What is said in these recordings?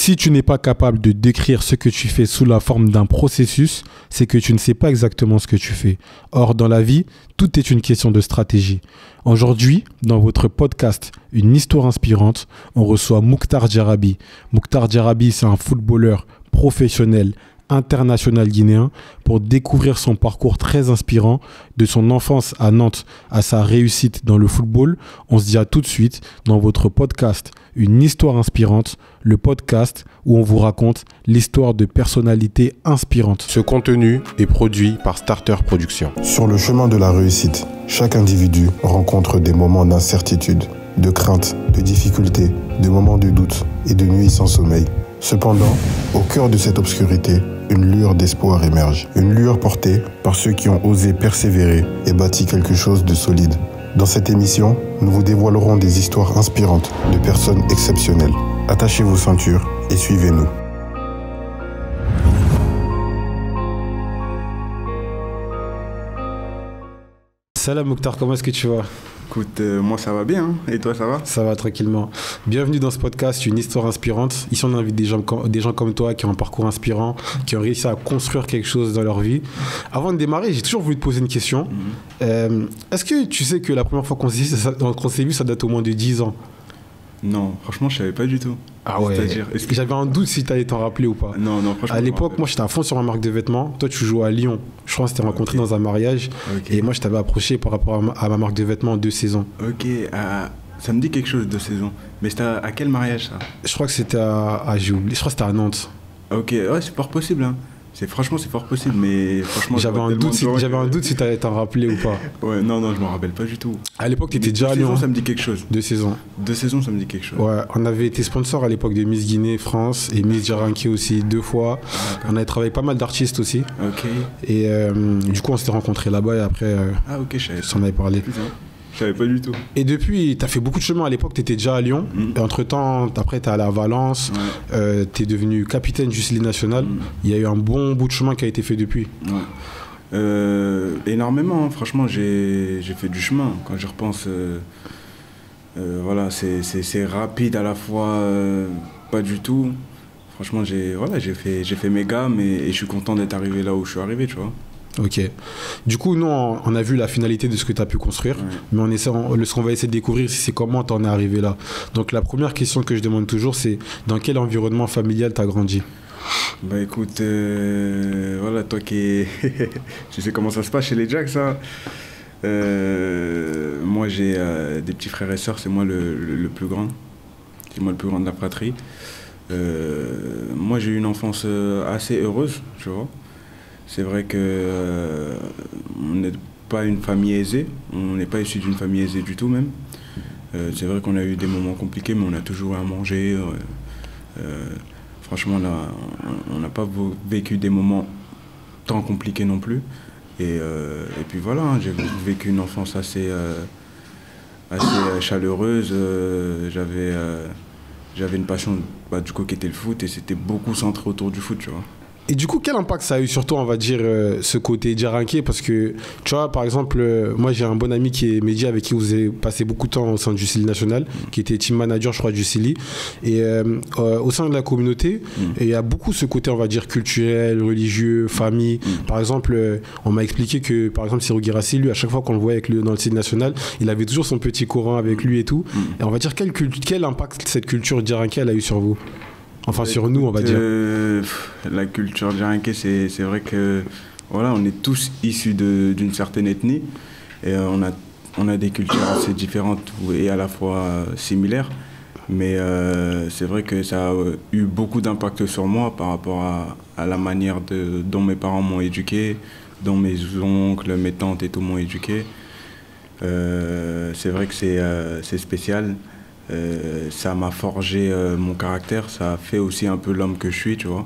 Si tu n'es pas capable de décrire ce que tu fais sous la forme d'un processus, c'est que tu ne sais pas exactement ce que tu fais. Or, dans la vie, tout est une question de stratégie. Aujourd'hui, dans votre podcast Une histoire inspirante, on reçoit Mouktar Djarabi. Mouktar Djarabi, c'est un footballeur professionnel, international guinéen, pour découvrir son parcours très inspirant, de son enfance à Nantes à sa réussite dans le football. On se dit à tout de suite dans votre podcast Une histoire inspirante, le podcast où on vous raconte l'histoire de personnalités inspirantes. Ce contenu est produit par Starter Productions. Sur le chemin de la réussite, chaque individu rencontre des moments d'incertitude, de crainte, de difficulté, de moments de doute et de nuits sans sommeil. Cependant, au cœur de cette obscurité, une lueur d'espoir émerge. Une lueur portée par ceux qui ont osé persévérer et bâti quelque chose de solide. Dans cette émission, nous vous dévoilerons des histoires inspirantes de personnes exceptionnelles. Attachez vos ceintures et suivez-nous. Salam Mouktar, comment est-ce que tu vas ? Écoute, moi ça va bien, hein. Et toi ça va ? Ça va tranquillement. Bienvenue dans ce podcast, Une histoire inspirante. Ici on invite des gens comme toi qui ont un parcours inspirant, qui ont réussi à construire quelque chose dans leur vie. Avant de démarrer, j'ai toujours voulu te poser une question. Est-ce que tu sais que la première fois qu'on s'est vu, ça date au moins de 10 ans ? Non, franchement je savais pas du tout. Ah ouais, C'est-à-dire, j'avais un doute si tu allais t'en rappeler ou pas. Non, franchement. À l'époque, moi j'étais à fond sur ma marque de vêtements. Toi tu jouais à Lyon. Je crois qu'on s'était rencontrés dans un mariage. Okay. Et moi je t'avais approché par rapport à ma marque de vêtements en 2 saisons. Ok, ça me dit quelque chose de saison. Mais c'était à quel mariage ça ? Je crois que c'était j'ai oublié. Je crois que c'était à Nantes. Ok, ouais, c'est fort possible, hein. Franchement, c'est fort possible, mais franchement... J'avais un doute si tu allais t'en rappeler ou pas. Ouais, non, je m'en rappelle pas du tout. À l'époque, tu étais déjà à Lyon. 2 saisons, ça me dit quelque chose. 2 saisons. 2 saisons, ça me dit quelque chose. Ouais, on avait été sponsor à l'époque de Miss Guinée France et Miss Djaranké aussi 2 fois. On avait travaillé pas mal d'artistes aussi. Ok. Et du coup, on s'était rencontrés là-bas et après, ok, je savais. On avait parlé. Je savais pas du tout. Et depuis, tu as fait beaucoup de chemin. À l'époque, tu étais déjà à Lyon. Et entre-temps, après, tu es allé à Valence. Ouais. Tu es devenu capitaine du Sili National. Il y a eu un bon bout de chemin qui a été fait depuis. Ouais. Énormément. Franchement, j'ai fait du chemin. Quand je repense, voilà, c'est rapide à la fois, pas du tout. Franchement, j'ai fait mes gammes et je suis content d'être arrivé là où je suis arrivé, tu vois. Ok. Du coup, nous, on a vu la finalité de ce que tu as pu construire, mais ce qu'on va essayer de découvrir, c'est comment tu en es arrivé là. Donc, la première question que je demande toujours, c'est dans quel environnement familial tu as grandi ? Bah écoute, voilà, toi qui tu sais comment ça se passe chez les Jacks, ça. Moi, j'ai des petits frères et sœurs, c'est moi le plus grand. C'est moi le plus grand de la fratrie. Moi, j'ai eu une enfance assez heureuse, tu vois. C'est vrai que on n'est pas une famille aisée, on n'est pas issu d'une famille aisée du tout même. C'est vrai qu'on a eu des moments compliqués, mais on a toujours eu à manger. Franchement, là, on n'a pas vécu des moments tant compliqués non plus. Et puis voilà, hein, j'ai vécu une enfance assez chaleureuse. J'avais une passion du coup qui était le foot et c'était beaucoup centré autour du foot, tu vois. Et du coup, quel impact ça a eu sur toi, on va dire, ce côté djaranké ? Parce que, tu vois, par exemple, moi, j'ai un bon ami qui est Mehdi, avec qui vous avez passé beaucoup de temps au sein du Sili National, qui était team manager, je crois, du Sili. Et au sein de la communauté, il y a beaucoup ce côté, on va dire, culturel, religieux, famille. Par exemple, on m'a expliqué que, par exemple, Sirou Guirassy, lui, à chaque fois qu'on le voyait dans le Sili National, il avait toujours son petit Coran avec lui et tout. Et on va dire, quel impact cette culture djaranké elle a eu sur vous ? Enfin, sur nous, on va dire. La culture djaranké, c'est vrai que voilà, on est tous issus d'une certaine ethnie et on a des cultures assez différentes et à la fois similaires. Mais c'est vrai que ça a eu beaucoup d'impact sur moi par rapport à la manière dont mes parents m'ont éduqué, dont mes oncles, mes tantes et tout m'ont éduqué. C'est vrai que c'est spécial. Ça m'a forgé mon caractère, ça a fait aussi un peu l'homme que je suis, tu vois.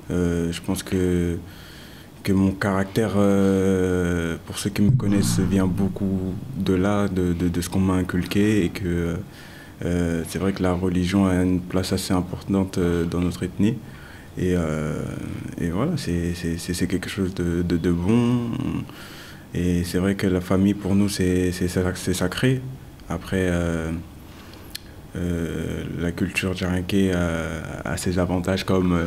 Je pense que mon caractère, pour ceux qui me connaissent, vient beaucoup de là, de ce qu'on m'a inculqué et que c'est vrai que la religion a une place assez importante dans notre ethnie. Et voilà, c'est quelque chose de bon. Et c'est vrai que la famille, pour nous, c'est sacré. Après... La culture djarinké a ses avantages, comme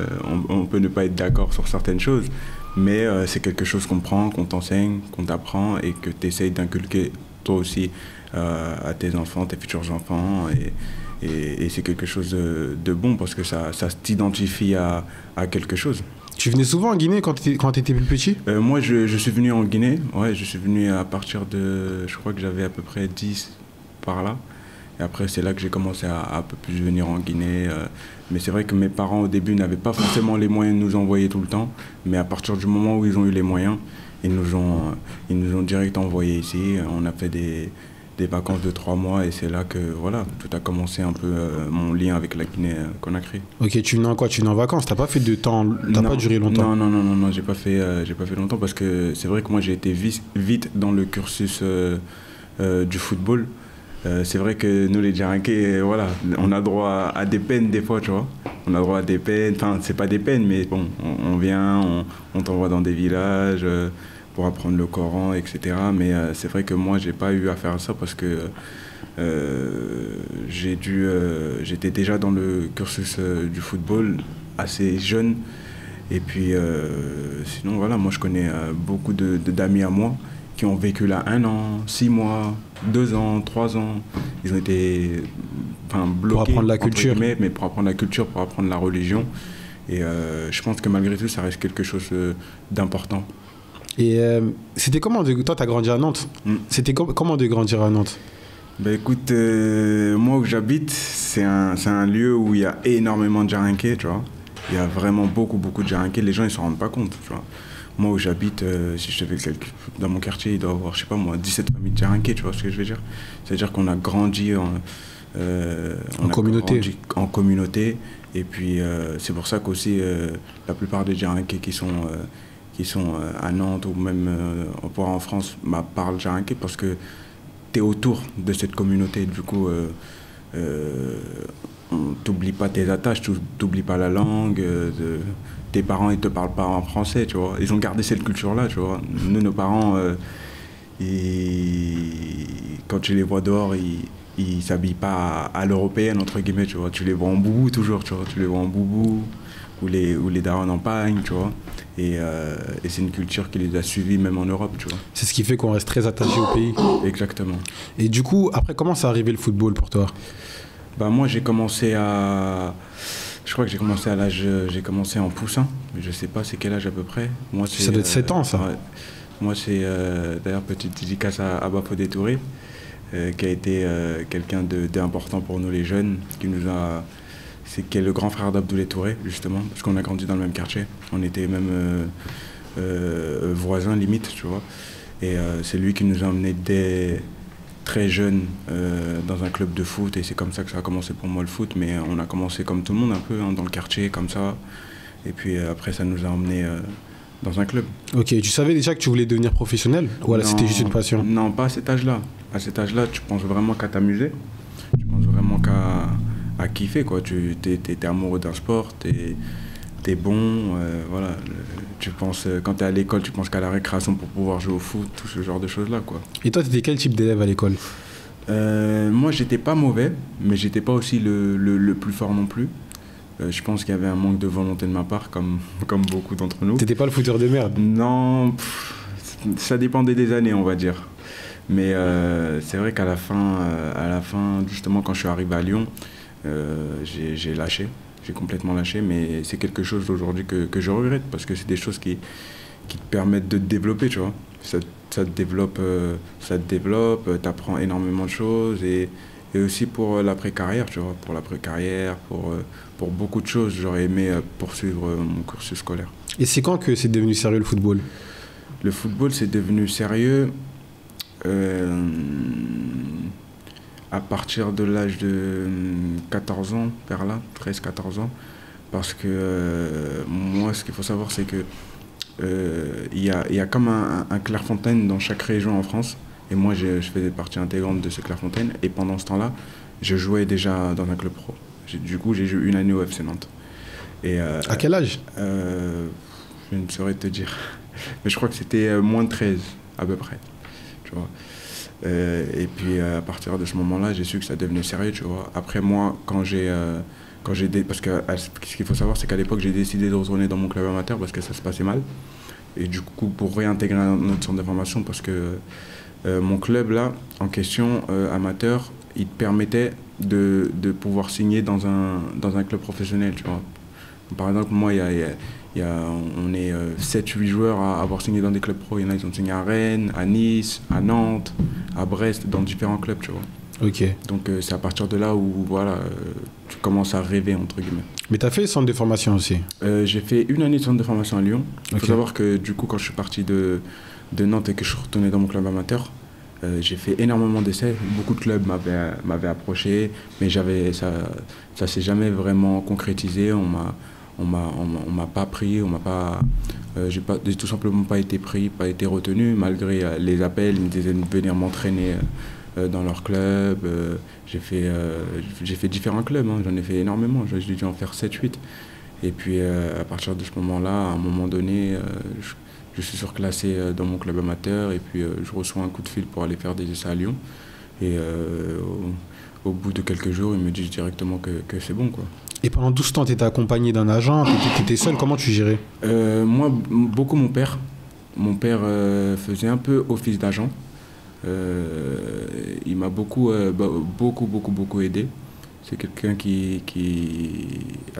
on peut ne pas être d'accord sur certaines choses, mais c'est quelque chose qu'on prend, qu'on t'enseigne, qu'on t'apprend et que tu essayes d'inculquer toi aussi à tes enfants, tes futurs enfants. Et c'est quelque chose de bon parce que ça t'identifie à quelque chose. Tu venais souvent en Guinée quand tu étais plus petit? Moi, je suis venu en Guinée. Ouais, je suis venu à partir de... Je crois que j'avais à peu près 10 par là. Et après, c'est là que j'ai commencé à un peu plus venir en Guinée. Mais c'est vrai que mes parents, au début, n'avaient pas forcément les moyens de nous envoyer tout le temps. Mais à partir du moment où ils ont eu les moyens, ils nous ont direct envoyés ici. On a fait des vacances de 3 mois et c'est là que voilà, tout a commencé un peu mon lien avec la Guinée-Conakry. Ok, tu venais en quoi? Tu venais en vacances? T'as pas fait de temps? T'as pas duré longtemps? Non, j'ai pas fait longtemps parce que c'est vrai que moi j'ai été vite dans le cursus du football. C'est vrai que nous les Djarinké, voilà, on a droit à des peines des fois, tu vois. On a droit à des peines, enfin c'est pas des peines, mais bon, on vient, on t'envoie dans des villages pour apprendre le Coran, etc. Mais c'est vrai que moi j'ai pas eu à faire ça parce que j'étais déjà dans le cursus du football assez jeune. Et puis sinon voilà, moi je connais beaucoup d'amis à moi qui ont vécu là 1 an, 6 mois, 2 ans, 3 ans. Ils ont été bloqués pour apprendre la culture. Mais pour apprendre la culture, pour apprendre la religion. Et je pense que malgré tout, ça reste quelque chose d'important. Et c'était comment toi, tu as grandi à Nantes. C'était comment de grandir à Nantes? Ben écoute, moi où j'habite, c'est un lieu où il y a énormément de Djarinké, tu vois. Il y a vraiment beaucoup de Djarinké. Les gens, ils s'en rendent pas compte, tu vois. Moi où j'habite, si je te fais le calcul, dans mon quartier, il doit y avoir, je sais pas moi, 17 familles Djarinké, tu vois ce que je veux dire? C'est-à-dire qu'on a grandi en communauté. Et puis c'est pour ça qu'aussi la plupart des Djarinké qui sont à Nantes ou même en France parlent Djarinké parce que tu es autour de cette communauté. Du coup, on t'oublie pas tes attaches, tu t'oublies pas la langue. Tes parents, ils te parlent pas en français, tu vois. Ils ont gardé cette culture-là, tu vois. Nous, nos parents, quand tu les vois dehors, ils s'habillent pas à l'européenne, entre guillemets, tu vois. Tu les vois en boubou toujours, tu vois. Tu les vois en boubou ou les darons en pagne, tu vois. Et c'est une culture qui les a suivis même en Europe, tu vois. C'est ce qui fait qu'on reste très attaché au pays. Exactement. Et du coup, après, comment ça arrivé le football pour toi? Moi, j'ai commencé à... Je crois que j'ai commencé en poussin. Je sais pas c'est quel âge à peu près. Moi, ça doit être 7 ans, ça. Ouais. Moi, c'est d'ailleurs petite dédicace à Bafodé Touré, qui a été quelqu'un d'important pour nous les jeunes, qui est le grand frère d'Abdoulaye Touré, justement, parce qu'on a grandi dans le même quartier. On était même voisins limite, tu vois. Et c'est lui qui nous a emmenés dès très jeune dans un club de foot, et c'est comme ça que ça a commencé pour moi le foot. Mais on a commencé comme tout le monde un peu, dans le quartier, comme ça. Et puis après, ça nous a emmenés dans un club. Ok, tu savais déjà que tu voulais devenir professionnel? Ou alors c'était juste une passion? Non, pas à cet âge-là. À cet âge-là, tu penses vraiment qu'à t'amuser. Tu penses vraiment qu'à kiffer, quoi. T'es amoureux d'un sport, t'es bon, voilà. Tu penses, quand t'es à l'école, tu penses qu'à la récréation pour pouvoir jouer au foot, tout ce genre de choses-là, quoi. Et toi, t'étais quel type d'élève à l'école? Moi, j'étais pas mauvais, mais j'étais pas aussi le plus fort non plus. Je pense qu'il y avait un manque de volonté de ma part, comme beaucoup d'entre nous. T'étais pas le fouteur de merde? Non, ça dépendait des années, on va dire. Mais c'est vrai qu'à la fin, justement, quand je suis arrivé à Lyon, j'ai lâché. J'ai complètement lâché, mais c'est quelque chose aujourd'hui que je regrette, parce que c'est des choses qui te permettent de te développer, tu vois. Ça te développe, t'apprends énormément de choses, et aussi pour l'après-carrière, tu vois. Pour l'après-carrière, pour beaucoup de choses, j'aurais aimé poursuivre mon cursus scolaire. Et c'est quand que c'est devenu sérieux le football? Le football, c'est devenu sérieux à partir de l'âge de 14 ans, vers là, 13-14 ans. Parce que moi, ce qu'il faut savoir, c'est que il y a comme un Clairefontaine dans chaque région en France. Et moi, je faisais partie intégrante de ce Clairefontaine. Et pendant ce temps-là, je jouais déjà dans un club pro. Du coup, j'ai joué 1 année au FC Nantes. Et, à quel âge? Je ne saurais te dire. Mais je crois que c'était moins de 13, à peu près. Tu vois. Et puis à partir de ce moment-là, j'ai su que ça devenait sérieux, tu vois. Après moi, parce que ce qu'il faut savoir, c'est qu'à l'époque, j'ai décidé de retourner dans mon club amateur parce que ça se passait mal. Et du coup, pour réintégrer un autre centre de formation, parce que mon club là, en question, amateur, il te permettait de pouvoir signer dans un club professionnel, tu vois. Par exemple, moi, on est 7-8 joueurs à avoir signé dans des clubs pro. Il y en a qui ont signé à Rennes, à Nice, à Nantes, à Brest, dans différents clubs, tu vois. Ok. Donc c'est à partir de là où tu commences à rêver, entre guillemets. Mais tu as fait centre de formation aussi? J'ai fait une année de centre de formation à Lyon. Il faut Ok. savoir que du coup, quand je suis parti de Nantes et que je suis retourné dans mon club amateur, j'ai fait énormément d'essais. Beaucoup de clubs m'avaient approché, mais ça s'est jamais vraiment concrétisé. On m'a pas pris, j'ai tout simplement pas été pris, pas été retenu, malgré les appels. Ils me disaient de venir m'entraîner dans leur club. J'ai fait différents clubs, hein. J'en ai fait énormément, j'ai dû en faire 7-8. Et puis à partir de ce moment-là, à un moment donné, je suis surclassé dans mon club amateur et puis je reçois un coup de fil pour aller faire des essais à Lyon. Et au bout de quelques jours, ils me disent directement que c'est bon, quoi. Et pendant tout ce temps, tu étais accompagné d'un agent, tu étais seul, comment tu gérais? Moi, beaucoup mon père. Mon père faisait un peu office d'agent. Il m'a beaucoup aidé. C'est quelqu'un à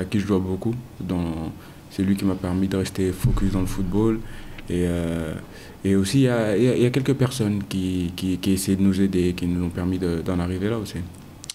qui je dois beaucoup. C'est lui qui m'a permis de rester focus dans le football. Et aussi, il y a quelques personnes qui essaient de nous aider, qui nous ont permis d'en arriver là aussi.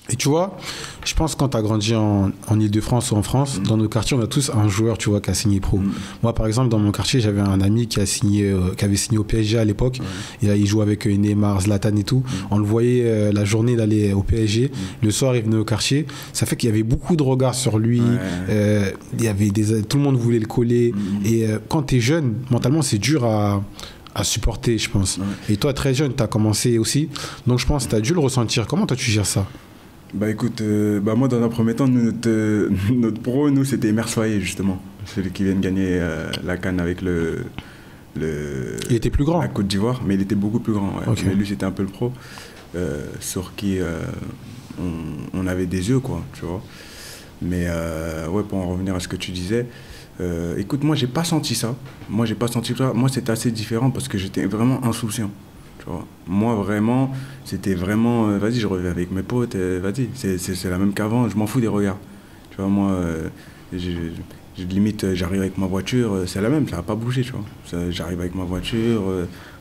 Et tu vois, je pense que quand tu as grandi en Ile-de-France ou en France, dans nos quartiers, on a tous un joueur, tu vois, qui a signé pro. Moi, par exemple, dans mon quartier, j'avais un ami qui avait signé au PSG à l'époque. Et là, il jouait avec Neymar, Zlatan et tout. On le voyait la journée d'aller au PSG. Le soir, il venait au quartier. Ça fait qu'il y avait beaucoup de regards sur lui. Il y avait tout le monde voulait le coller. Et quand tu es jeune, mentalement, c'est dur à supporter, je pense. Et toi, très jeune, tu as commencé aussi. Donc, je pense que tu as dû le ressentir. Comment toi, tu gères ça? Bah écoute, moi dans un premier temps, notre pro, nous c'était Emer Soyer justement, celui qui vient de gagner la CAN avec il était plus grand? La Côte d'Ivoire, mais il était beaucoup plus grand. Ouais. Okay. Mais lui c'était un peu le pro, sur qui on avait des yeux, quoi, tu vois. Mais pour en revenir à ce que tu disais, écoute, moi j'ai pas senti ça. Moi c'était assez différent parce que j'étais vraiment insouciant. Moi vraiment, c'était vraiment vas-y, je reviens avec mes potes, vas-y, c'est la même qu'avant, je m'en fous des regards. Tu vois, moi limite j'arrive avec ma voiture, c'est la même, ça va pas bouger, tu vois. J'arrive avec ma voiture,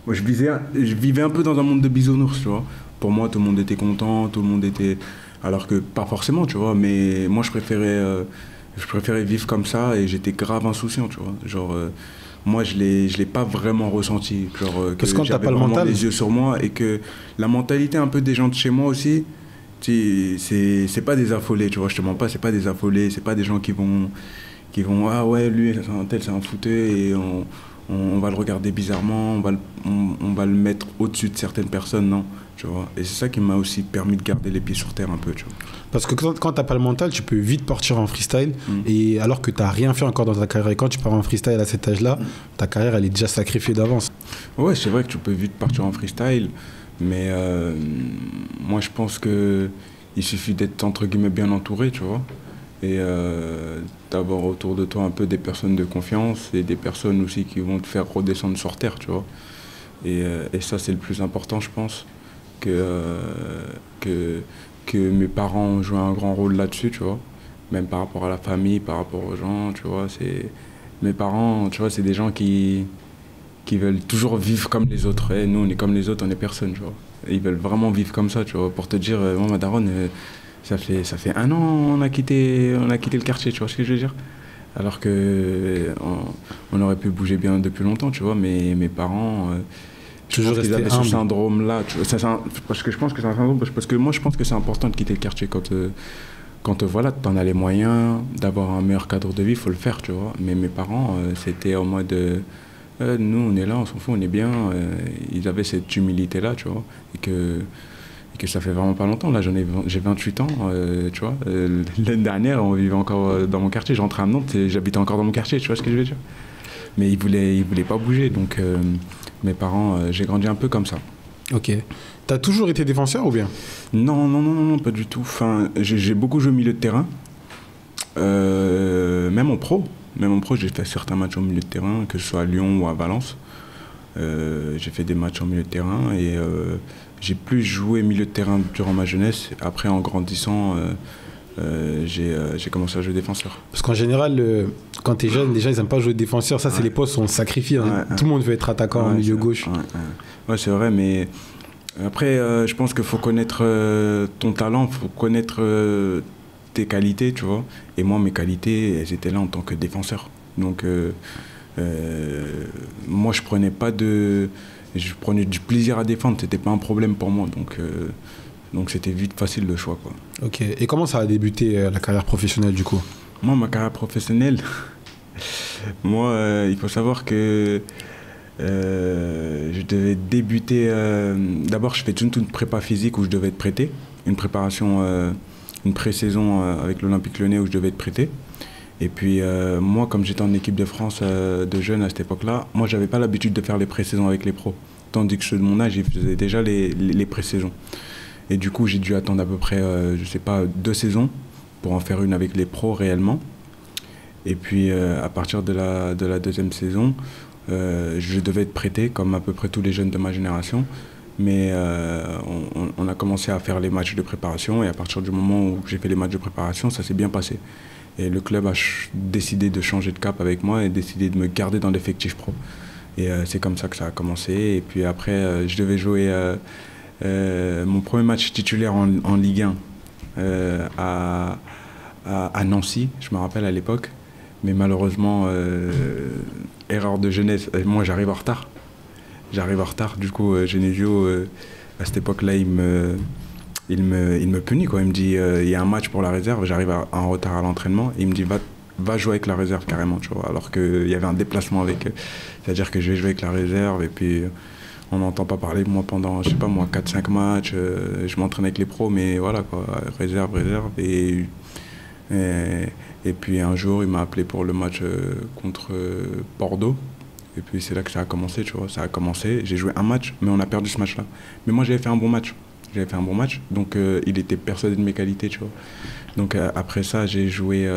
moi je vivais un peu dans un monde de bisounours, tu vois. Pour moi tout le monde était content, tout le monde était, alors que pas forcément, tu vois, mais moi je préférais vivre comme ça et j'étais grave insouciant, tu vois. Genre moi, je l'ai pas vraiment ressenti. Parce que quand t'as pas le mental, les yeux sur moi et que la mentalité un peu des gens de chez moi aussi, c'est pas des affolés, tu vois. Je te mens pas, c'est pas des affolés, c'est pas des gens qui vont ah ouais, lui, c'est un fouteux et on va le regarder bizarrement, on va le mettre au-dessus de certaines personnes, non, tu vois. Et c'est ça qui m'a aussi permis de garder les pieds sur terre un peu, tu vois. Parce que quand t'as pas le mental, tu peux vite partir en freestyle, et alors que t'as rien fait encore dans ta carrière. Et quand tu pars en freestyle à cet âge-là, ta carrière, elle est déjà sacrifiée d'avance. Ouais, c'est vrai que tu peux vite partir en freestyle, mais moi, je pense que il suffit d'être, entre guillemets, bien entouré, tu vois. Et d'avoir autour de toi un peu des personnes de confiance et des personnes aussi qui vont te faire redescendre sur terre, tu vois. Et ça, c'est le plus important, je pense, que mes parents ont joué un grand rôle là-dessus, tu vois. Même par rapport à la famille, par rapport aux gens, tu vois. Mes parents, tu vois, c'est des gens qui veulent toujours vivre comme les autres. Et nous, on est comme les autres, on est personne, tu vois. Et ils veulent vraiment vivre comme ça, tu vois. Pour te dire, moi, ma daronne... Ça fait 1 an on a quitté le quartier, tu vois ce que je veux dire? Alors qu'on aurait pu bouger bien depuis longtemps, tu vois, mais mes parents, toujours ils avaient ce humble. syndrome-là. Parce que je pense que c'est un syndrome, parce que moi je pense que c'est important de quitter le quartier quand voilà, t'en as les moyens d'avoir un meilleur cadre de vie, il faut le faire, tu vois. Mais mes parents, c'était en mode... nous on est là, on s'en fout, on est bien. Ils avaient cette humilité-là, tu vois, et que ça fait vraiment pas longtemps. Là, j'ai 28 ans, tu vois. L'année dernière, on vivait encore dans mon quartier. Je rentrais à Nantes et j'habitais encore dans mon quartier, tu vois ce que je veux dire. Mais ils voulaient pas bouger. Donc, mes parents, j'ai grandi un peu comme ça. Ok. T'as toujours été défenseur ou bien? Non, pas du tout. Enfin, j'ai beaucoup joué au milieu de terrain. Même en pro, j'ai fait certains matchs au milieu de terrain, que ce soit à Lyon ou à Valence. J'ai fait des matchs en milieu de terrain et j'ai plus joué milieu de terrain durant ma jeunesse. Après, en grandissant, j'ai commencé à jouer défenseur. Parce qu'en général, quand tu es jeune, les gens ils n'aiment pas jouer défenseur. Ça, c'est les postes où on se sacrifie. Hein. Tout le monde veut être attaquant en milieu gauche. Ouais, c'est vrai, mais après, je pense qu'il faut connaître ton talent, il faut connaître tes qualités, tu vois. Et moi, mes qualités, elles étaient là en tant que défenseur. Donc, moi, je prenais du plaisir à défendre. C'était pas un problème pour moi. Donc c'était vite facile le choix, quoi. Ok. Et comment ça a débuté la carrière professionnelle, du coup? Moi, ma carrière professionnelle, il faut savoir que je devais débuter. D'abord, je fais toute une prépa physique où je devais être prêté. Une préparation, une pré-saison avec l'Olympique Lyonnais où je devais être prêté. Et puis, moi, comme j'étais en équipe de France de jeunes à cette époque-là, moi, j'avais pas l'habitude de faire les pré-saisons avec les pros. Tandis que ceux de mon âge, ils faisaient déjà les pré-saisons. Et du coup, j'ai dû attendre à peu près, 2 saisons pour en faire une avec les pros réellement. Et puis, à partir de la 2e saison, je devais être prêté, comme à peu près tous les jeunes de ma génération. Mais on a commencé à faire les matchs de préparation. Et à partir du moment où j'ai fait les matchs de préparation, ça s'est bien passé. Et le club a décidé de changer de cap avec moi et décidé de me garder dans l'effectif pro. Et c'est comme ça que ça a commencé. Et puis après, je devais jouer mon premier match titulaire en Ligue 1 à Nancy, je me rappelle à l'époque. Mais malheureusement, erreur de jeunesse, moi j'arrive en retard. Du coup, Genesio, à cette époque-là, il me punit, quoi. Il me dit, il y a un match pour la réserve, j'arrive en retard à l'entraînement. Il me dit, va jouer avec la réserve carrément, tu vois. Alors qu'il y avait un déplacement avec... C'est-à-dire que je vais jouer avec la réserve et puis on n'entend pas parler de moi pendant, 4-5 matchs. Je m'entraîne avec les pros, mais voilà, quoi. Réserve. Et puis un jour, il m'a appelé pour le match contre Bordeaux. Et puis c'est là que ça a commencé, tu vois. Ça a commencé, j'ai joué un match, mais on a perdu ce match-là. Mais moi, j'avais fait un bon match. Donc il était persuadé de mes qualités, tu vois. Donc après ça, j'ai joué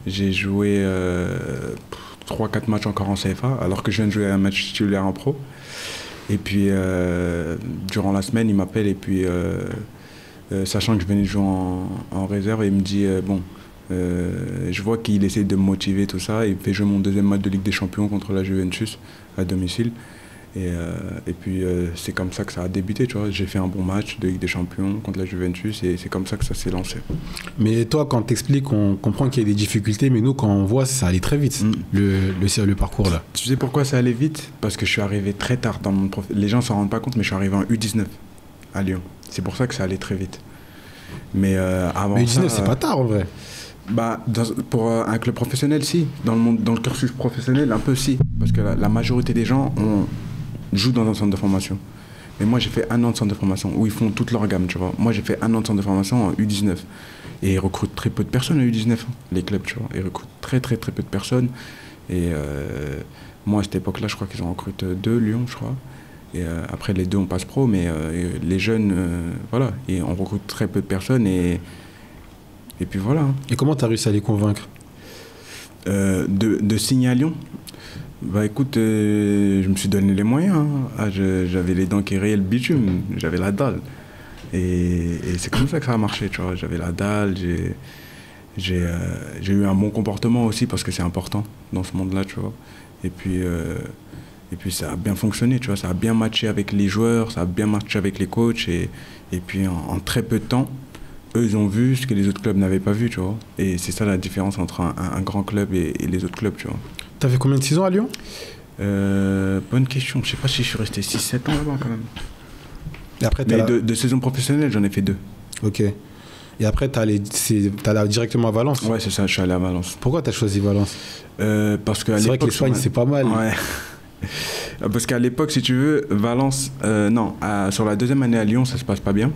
3-4 matchs encore en CFA, alors que je viens de jouer un match titulaire en pro. Et puis durant la semaine, il m'appelle et puis... sachant que je venais de jouer en réserve, il me dit je vois qu'il essaie de me motiver, tout ça. Il fait jouer mon 2e match de Ligue des Champions contre la Juventus à domicile. Et puis c'est comme ça que ça a débuté, tu vois. J'ai fait un bon match de Ligue des Champions contre la Juventus et c'est comme ça que ça s'est lancé. Mais toi, quand t'expliques, on comprend qu'il y a des difficultés, mais nous, quand on voit, ça allait très vite, le parcours là. Tu sais pourquoi ça allait vite? Parce que je suis arrivé très tard dans mon Les gens s'en rendent pas compte, mais je suis arrivé en U19 à Lyon. C'est pour ça que ça allait très vite. Mais avant U19, ça, c'est pas tard en vrai. Pour un club professionnel, si. Dans le cursus professionnel, un peu si. Parce que la majorité des gens jouent dans un centre de formation. Mais moi, j'ai fait 1 an de centre de formation où ils font toute leur gamme, tu vois. Moi, j'ai fait 1 an de centre de formation en U19. Et ils recrutent très peu de personnes en U19, les clubs, tu vois. Ils recrutent très peu de personnes. Et moi, à cette époque-là, je crois qu'ils en recrutent 2, Lyon, je crois. Et après, les 2, on passe pro. Mais les jeunes, voilà. Et on recrute très peu de personnes. Et puis voilà. Et comment tu as réussi à les convaincre de signer à Lyon? Écoute, je me suis donné les moyens. Hein. J'avais les dents qui rayaient le bitume, j'avais la dalle. Et c'est comme ça que ça a marché, tu vois. J'avais la dalle, j'ai eu un bon comportement aussi parce que c'est important dans ce monde-là, tu vois. Et puis ça a bien fonctionné, tu vois. Ça a bien matché avec les joueurs, ça a bien matché avec les coachs. Et puis en très peu de temps, eux, ils ont vu ce que les autres clubs n'avaient pas vu, tu vois. Et c'est ça la différence entre un grand club et les autres clubs, tu vois. T'as fait combien de saisons à Lyon? Bonne question. Je sais pas si je suis resté 6-7 ans là-bas quand même. Et après, mais de saison professionnelle, j'en ai fait 2. Ok. Et après, t'es allé directement à Valence? Ouais, c'est ça, je suis allé à Valence. Pourquoi t'as choisi Valence? Parce que c'est vrai que l'Espagne, c'est pas mal. Ouais. Parce qu'à l'époque, si tu veux, Valence... sur la 2e année à Lyon, ça se passe pas bien.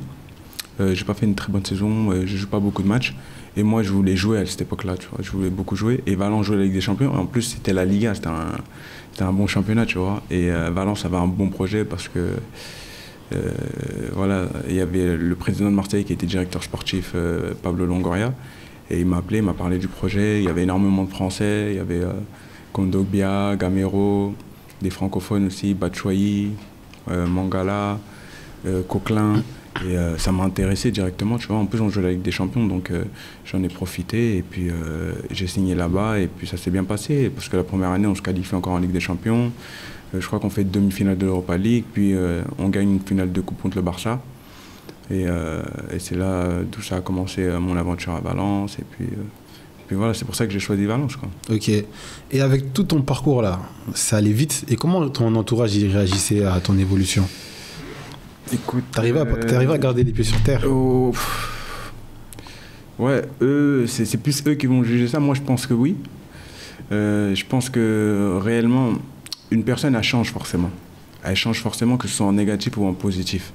J'ai pas fait une très bonne saison, je joue pas beaucoup de matchs. Et moi, je voulais jouer à cette époque-là, tu vois. Je voulais beaucoup jouer. Et Valence jouait la Ligue des Champions. Et en plus, c'était la Liga, c'était un bon championnat, tu vois. Et Valence avait un bon projet parce que, voilà, il y avait le président de Marseille qui était directeur sportif, Pablo Longoria. Et il m'a appelé, il m'a parlé du projet. Il y avait énormément de Français. Il y avait Kondogbia, Gamero, des francophones aussi, Batshuayi, Mangala, Coquelin. Et ça m'a intéressé directement, tu vois. En plus, on jouait la Ligue des Champions, donc j'en ai profité. Et puis, j'ai signé là-bas. Et puis, ça s'est bien passé. Parce que la première année, on se qualifie encore en Ligue des Champions. Je crois qu'on fait demi-finale de l'Europa League. Puis, on gagne une finale de coupe contre le Barça. Et c'est là d'où ça a commencé mon aventure à Valence. Et puis voilà, c'est pour ça que j'ai choisi Valence, quoi. Ok. Et avec tout ton parcours là, ça allait vite. Et comment ton entourage y réagissait à ton évolution? Écoute, t'arrivais à garder les pieds sur terre? Ouais, eux, c'est plus eux qui vont juger ça. Moi, je pense que oui. Je pense que réellement, une personne, elle change forcément. Elle change forcément, que ce soit en négatif ou en positif.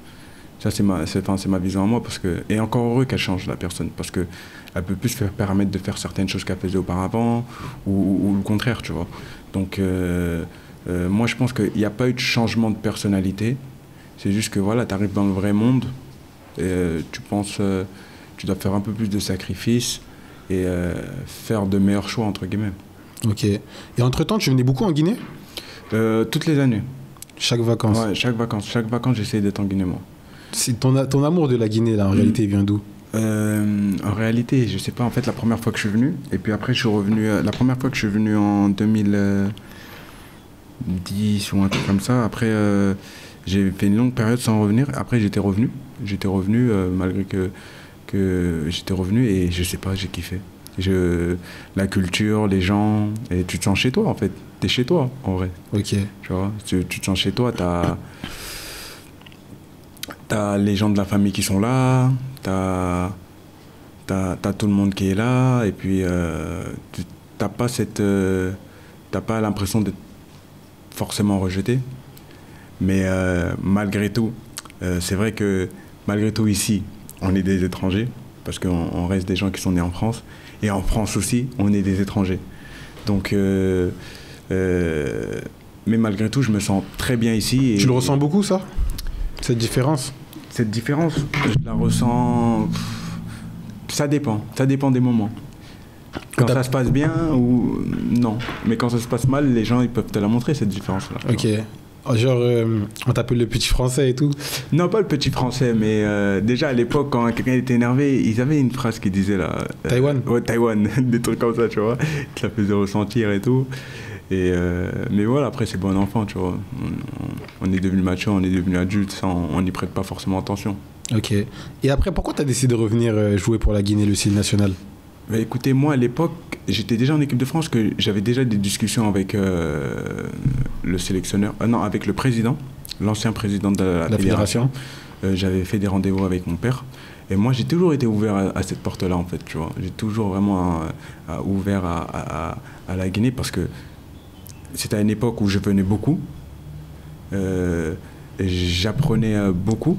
Ça, c'est ma vision à moi. Et encore heureux qu'elle change, la personne. Parce qu'elle peut plus se permettre de faire certaines choses qu'elle faisait auparavant, ou le contraire, tu vois. Donc, moi, je pense qu'il n'y a pas eu de changement de personnalité. C'est juste que, voilà, tu arrives dans le vrai monde, et tu penses, tu dois faire un peu plus de sacrifices et faire de meilleurs choix, entre guillemets. Ok. Et entre-temps, tu venais beaucoup en Guinée? Toutes les années. Chaque vacances? Ouais, chaque vacances, j'essayais d'être en Guinée, moi. Ton amour de la Guinée, là, en réalité, il vient d'où? En réalité, je sais pas, en fait, la première fois que je suis venu, et puis après, je suis revenu, la première fois que je suis venu en 2010 ou un truc comme ça, après, j'ai fait une longue période sans revenir, après, j'étais revenu, malgré que j'étais revenu, et je sais pas, j'ai kiffé. La culture, les gens, et tu te sens chez toi, en fait. T'es chez toi, en vrai. Ok. Tu vois, tu te sens chez toi, t'as les gens de la famille qui sont là, t'as tout le monde qui est là, et puis t'as pas l'impression d'être forcément rejeté. Mais malgré tout, c'est vrai que malgré tout ici, on est des étrangers, parce qu'on reste des gens qui sont nés en France, et en France aussi, on est des étrangers. Donc, mais malgré tout, je me sens très bien ici. Tu le ressens beaucoup, ça? Cette différence? Cette différence, je la ressens... Ça dépend des moments. Quand ça se passe bien ou non. Mais quand ça se passe mal, les gens ils peuvent te la montrer, cette différence-là. Ok. Genre, on t'appelle le petit français et tout? Non, pas le petit français, mais déjà à l'époque, quand quelqu'un était énervé, ils avaient une phrase qui disait là... Taïwan? Ouais, Taïwan, des trucs comme ça, tu vois. Ça faisait ressentir et tout. Mais voilà, après c'est bon enfant, tu vois. On est devenu mature, on est devenu adulte, on n'y prête pas forcément attention. Ok. Et après, pourquoi tu as décidé de revenir jouer pour la Guinée, le ciel national? Bah, écoutez, moi à l'époque, j'étais déjà en équipe de France, que j'avais déjà des discussions avec le sélectionneur, non, avec le président, l'ancien président de la fédération. J'avais fait des rendez-vous avec mon père. Et moi, j'ai toujours été ouvert à cette porte-là, en fait, tu vois. J'ai toujours vraiment ouvert à la Guinée, parce que c'était à une époque où je venais beaucoup. J'apprenais beaucoup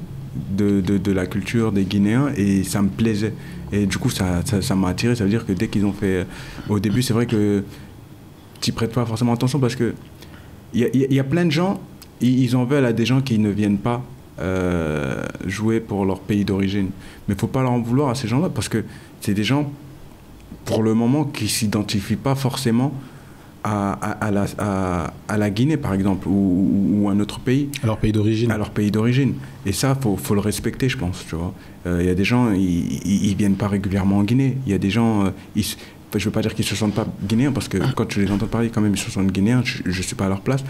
de la culture des Guinéens, et ça me plaisait. Et du coup, ça m'a attiré. Ça veut dire que dès qu'ils ont fait... Au début, c'est vrai que tu n'y prêtes pas forcément attention, parce que il y a plein de gens, ils en veulent à des gens qui ne viennent pas jouer pour leur pays d'origine. Mais il ne faut pas leur en vouloir à ces gens-là, parce que c'est des gens, pour le moment, qui ne s'identifient pas forcément à la Guinée, par exemple, ou à un autre pays. À leur pays d'origine. À leur pays d'origine. Et ça, faut le respecter, je pense, tu vois. Y a des gens, ils viennent pas régulièrement en Guinée. Il y a des gens, je ne veux pas dire qu'ils ne se sentent pas guinéens, parce que quand je les entends parler, quand même, ils se sentent guinéens. Je ne suis pas à leur place.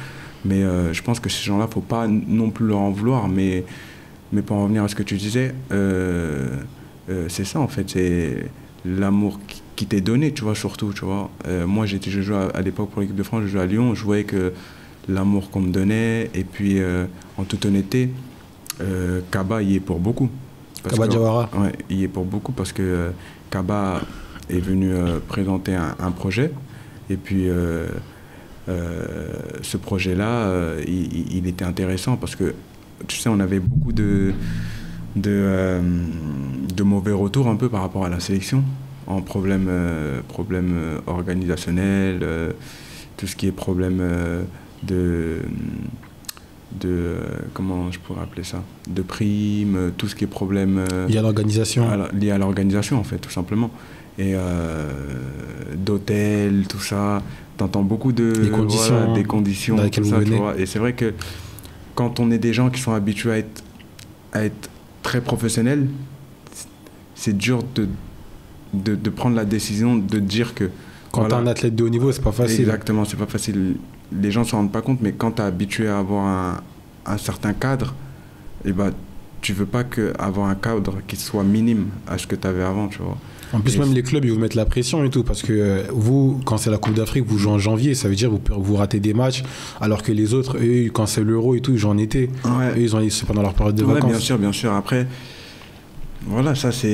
Mais je pense que ces gens-là, il ne faut pas non plus leur en vouloir. Mais pour en revenir à ce que tu disais, c'est ça, en fait. C'est l'amour qui t'est donné, tu vois, surtout, tu vois. Moi, je jouais à l'époque pour l'équipe de France, je jouais à Lyon, je voyais que l'amour qu'on me donnait, et puis, en toute honnêteté, Kaba y est pour beaucoup. Kaba Diawara. Ouais, il y est pour beaucoup, parce que Kaba est venu présenter un projet, et puis ce projet-là, il était intéressant, parce que, tu sais, on avait beaucoup de mauvais retours un peu par rapport à la sélection. en problème organisationnel, tout ce qui est problème comment je pourrais appeler ça, de primes, tout ce qui est problème lié à l'organisation. Lié à l'organisation en fait, tout simplement. Et d'hôtels, tout ça, t'entends beaucoup des conditions, dans lesquelles tout vous ça, venez. tu vois. Et c'est vrai que quand on est des gens qui sont habitués à être très professionnels, c'est dur de prendre la décision de dire que... Quand t'es un athlète de haut niveau, c'est pas facile. Exactement, c'est pas facile. Les gens ne s'en rendent pas compte, mais quand t'es habitué à avoir un certain cadre, et bah, tu veux pas avoir un cadre qui soit minime à ce que tu avais avant, tu vois. En plus, même les clubs, ils vous mettent la pression et tout, parce que vous, quand c'est la Coupe d'Afrique, vous jouez en janvier, ça veut dire que vous ratez des matchs, alors que les autres, eux, quand c'est l'Euro et tout, ils jouent en été. Ouais. Eux, c'est pendant leur période de vacances. Bien sûr. Après, voilà, ça c'est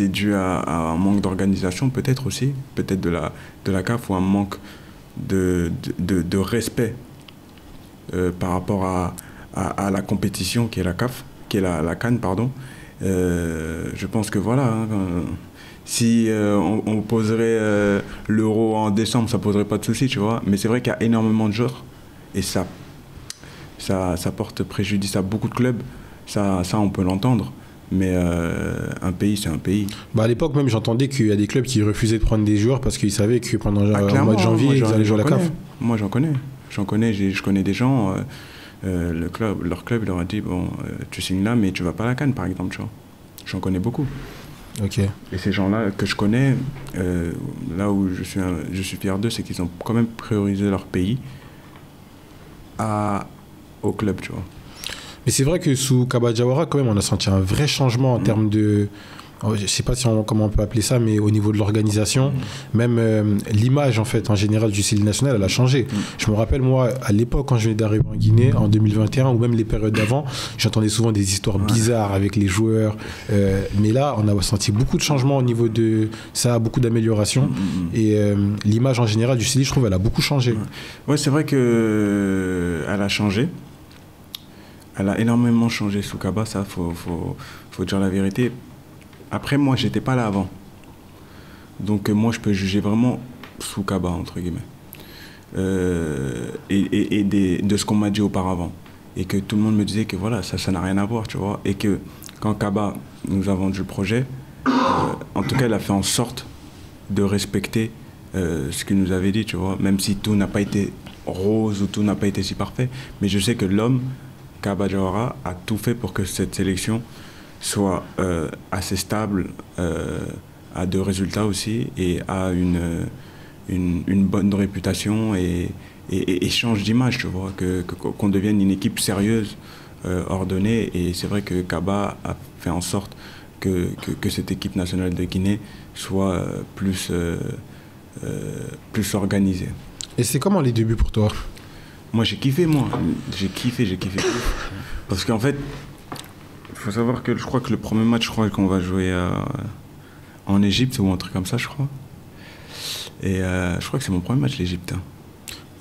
dû à un manque d'organisation, peut-être aussi, peut-être de la CAF, ou un manque de respect par rapport à la compétition qui est la CAF, qui est la CAN, pardon. Je pense que voilà, si on poserait l'Euro en décembre, ça poserait pas de soucis, tu vois. Mais c'est vrai qu'il y a énormément de joueurs et ça porte préjudice à beaucoup de clubs. Ça on peut l'entendre. Mais un pays, c'est un pays. À l'époque même, j'entendais qu'il y a des clubs qui refusaient de prendre des joueurs parce qu'ils savaient que pendant le mois de janvier, ils allaient jouer à la CAF. Moi, j'en connais. Je connais des gens. Leur club il leur a dit bon, tu signes là, mais tu vas pas à la CAN, par exemple, tu vois. J'en connais beaucoup. Ok. Et ces gens-là que je connais, là où je suis fier d'eux, c'est qu'ils ont quand même priorisé leur pays au club, tu vois. Mais c'est vrai que sous Kaba Diawara, quand même, on a senti un vrai changement en termes de... Je sais pas comment on peut appeler ça, mais au niveau de l'organisation, même l'image, en fait, en général, du CELI national, elle a changé. Je me rappelle, moi, à l'époque, quand je venais d'arriver en Guinée, en 2021, ou même les périodes d'avant, j'entendais souvent des histoires bizarres avec les joueurs. Mais là, on a senti beaucoup de changements au niveau de ça, beaucoup d'améliorations. Et l'image, en général, du CELI, je trouve, elle a beaucoup changé. Ouais, c'est vrai qu'elle a changé. Elle a énormément changé sous Kaba, ça, faut dire la vérité. Après, moi, j'étais pas là avant. Donc, moi, je peux juger vraiment sous Kaba, entre guillemets. Et de ce qu'on m'a dit auparavant. Et que tout le monde me disait que voilà, ça n'a rien à voir, tu vois. Et que quand Kaba nous a vendu le projet, en tout cas, il a fait en sorte de respecter ce qu'il nous avait dit, tu vois. Même si tout n'a pas été rose ou tout n'a pas été si parfait. Mais je sais que l'homme, Kaba Diawara, a tout fait pour que cette sélection soit assez stable, a de résultats aussi, et a une bonne réputation et change d'image, tu vois, qu'on devienne une équipe sérieuse, ordonnée. Et c'est vrai que Kaba a fait en sorte que cette équipe nationale de Guinée soit plus organisée. Et c'est comment les débuts pour toi ? Moi, j'ai kiffé. J'ai kiffé. Parce qu'en fait, il faut savoir que je crois que le premier match, qu'on va jouer en Égypte ou un truc comme ça, je crois. Et je crois que c'est mon premier match, l'Égypte.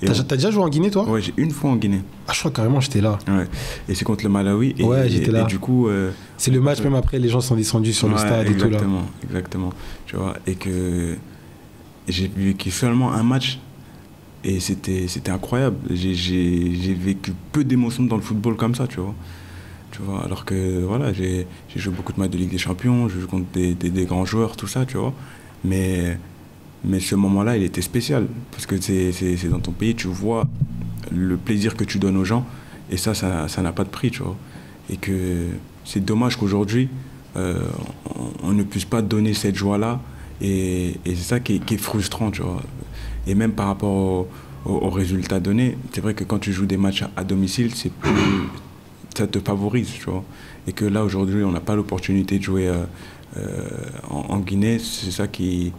T'as déjà joué en Guinée, toi ? Ouais, j'ai une fois en Guinée. Ah, je crois carrément j'étais là. Ouais. Et c'est contre le Malawi. Ouais, j'étais là. Et du coup... c'est le match, même après, les gens sont descendus sur le stade et tout là. Exactement. Tu vois, et que j'ai vécu seulement un match. Et c'était incroyable. J'ai vécu peu d'émotions dans le football comme ça, tu vois. Alors que voilà, j'ai joué beaucoup de matchs de Ligue des Champions, je joue contre des grands joueurs, tout ça, tu vois. Mais ce moment-là, il était spécial. Parce que c'est dans ton pays, tu vois le plaisir que tu donnes aux gens. Et ça n'a pas de prix, tu vois. Et que c'est dommage qu'aujourd'hui, on ne puisse pas donner cette joie-là. Et c'est ça qui est frustrant, tu vois. Et même par rapport aux résultats donnés, c'est vrai que quand tu joues des matchs à domicile, ça te favorise, tu vois. Et que là, aujourd'hui, on n'a pas l'opportunité de jouer en Guinée. C'est ça qui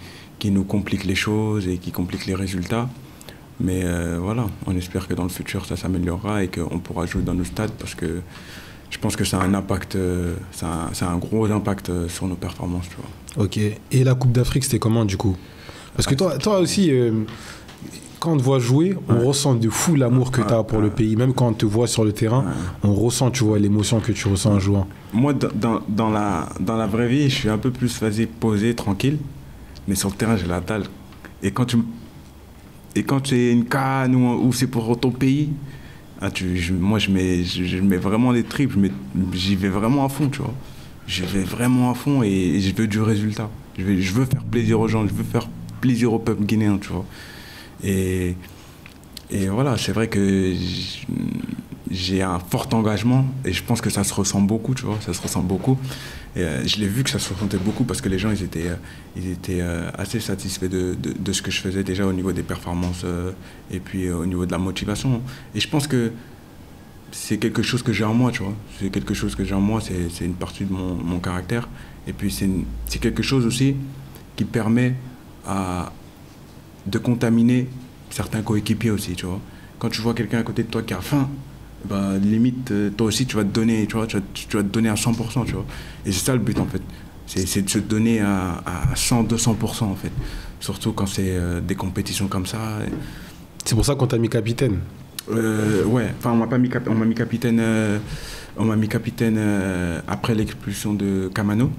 nous complique les choses et qui complique les résultats. Mais voilà, on espère que dans le futur, ça s'améliorera et qu'on pourra jouer dans nos stades parce que je pense que ça a un impact, ça a un gros impact sur nos performances, tu vois. Ok. Et la Coupe d'Afrique, c'était comment, du coup ? Parce que toi aussi, quand on te voit jouer, on ressent de fou l'amour que tu as pour le pays. Même quand on te voit sur le terrain, on ressent, tu vois, l'émotion que tu ressens en jouant. Moi, dans la vraie vie, je suis un peu plus posé, tranquille. Mais sur le terrain, j'ai la dalle. Et quand c'est une canne ou c'est pour ton pays, moi, je mets vraiment les tripes. J'y vais vraiment à fond, tu vois. Je vais vraiment à fond et je veux du résultat. Je veux faire plaisir aux gens, je veux faire plaisir au peuple guinéen, tu vois. Et voilà, c'est vrai que j'ai un fort engagement et je pense que ça se ressent beaucoup, tu vois, ça se ressent beaucoup. Et je l'ai vu que ça se ressentait beaucoup parce que les gens, ils étaient assez satisfaits de ce que je faisais déjà au niveau des performances et puis au niveau de la motivation. Et je pense que c'est quelque chose que j'ai en moi, tu vois. C'est quelque chose que j'ai en moi, c'est une partie de mon caractère. Et puis c'est quelque chose aussi qui permet de contaminer certains coéquipiers aussi, tu vois. Quand tu vois quelqu'un à côté de toi qui a faim, bah, limite, toi aussi, tu vas te donner, tu vois, tu vas te donner à 100%, tu vois. Et c'est ça le but, en fait. C'est de se donner à 100-200%, en fait. Surtout quand c'est des compétitions comme ça. C'est pour ça qu'on t'a mis capitaine. Ouais, enfin, on m'a mis capitaine après l'expulsion de Kamano.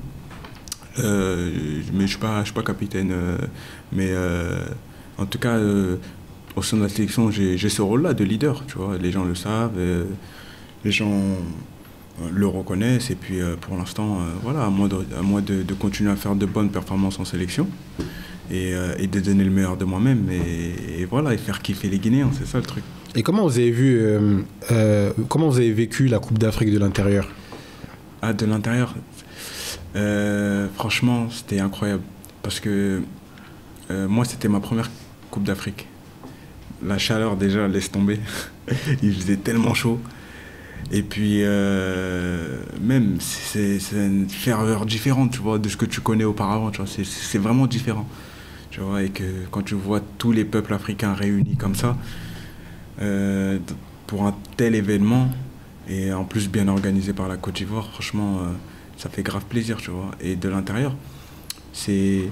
Mais je suis pas capitaine. Mais en tout cas, au sein de la sélection, j'ai ce rôle-là de leader, tu vois. Les gens le savent, les gens le reconnaissent. Et puis, pour l'instant, voilà, à moi de continuer à faire de bonnes performances en sélection et de donner le meilleur de moi-même. Et voilà, et faire kiffer les Guinéens, c'est ça le truc. Et comment vous avez vécu la Coupe d'Afrique de l'intérieur? Ah, de l'intérieur, franchement, c'était incroyable. Parce que moi, c'était ma première Coupe d'Afrique. La chaleur, déjà, laisse tomber. Il faisait tellement chaud. Et puis, même, c'est une ferveur différente, tu vois, de ce que tu connais auparavant. Tu vois, c'est vraiment différent. Tu vois, et que quand tu vois tous les peuples africains réunis comme ça, pour un tel événement, et en plus bien organisé par la Côte d'Ivoire, franchement, ça fait grave plaisir, tu vois. Et de l'intérieur, c'est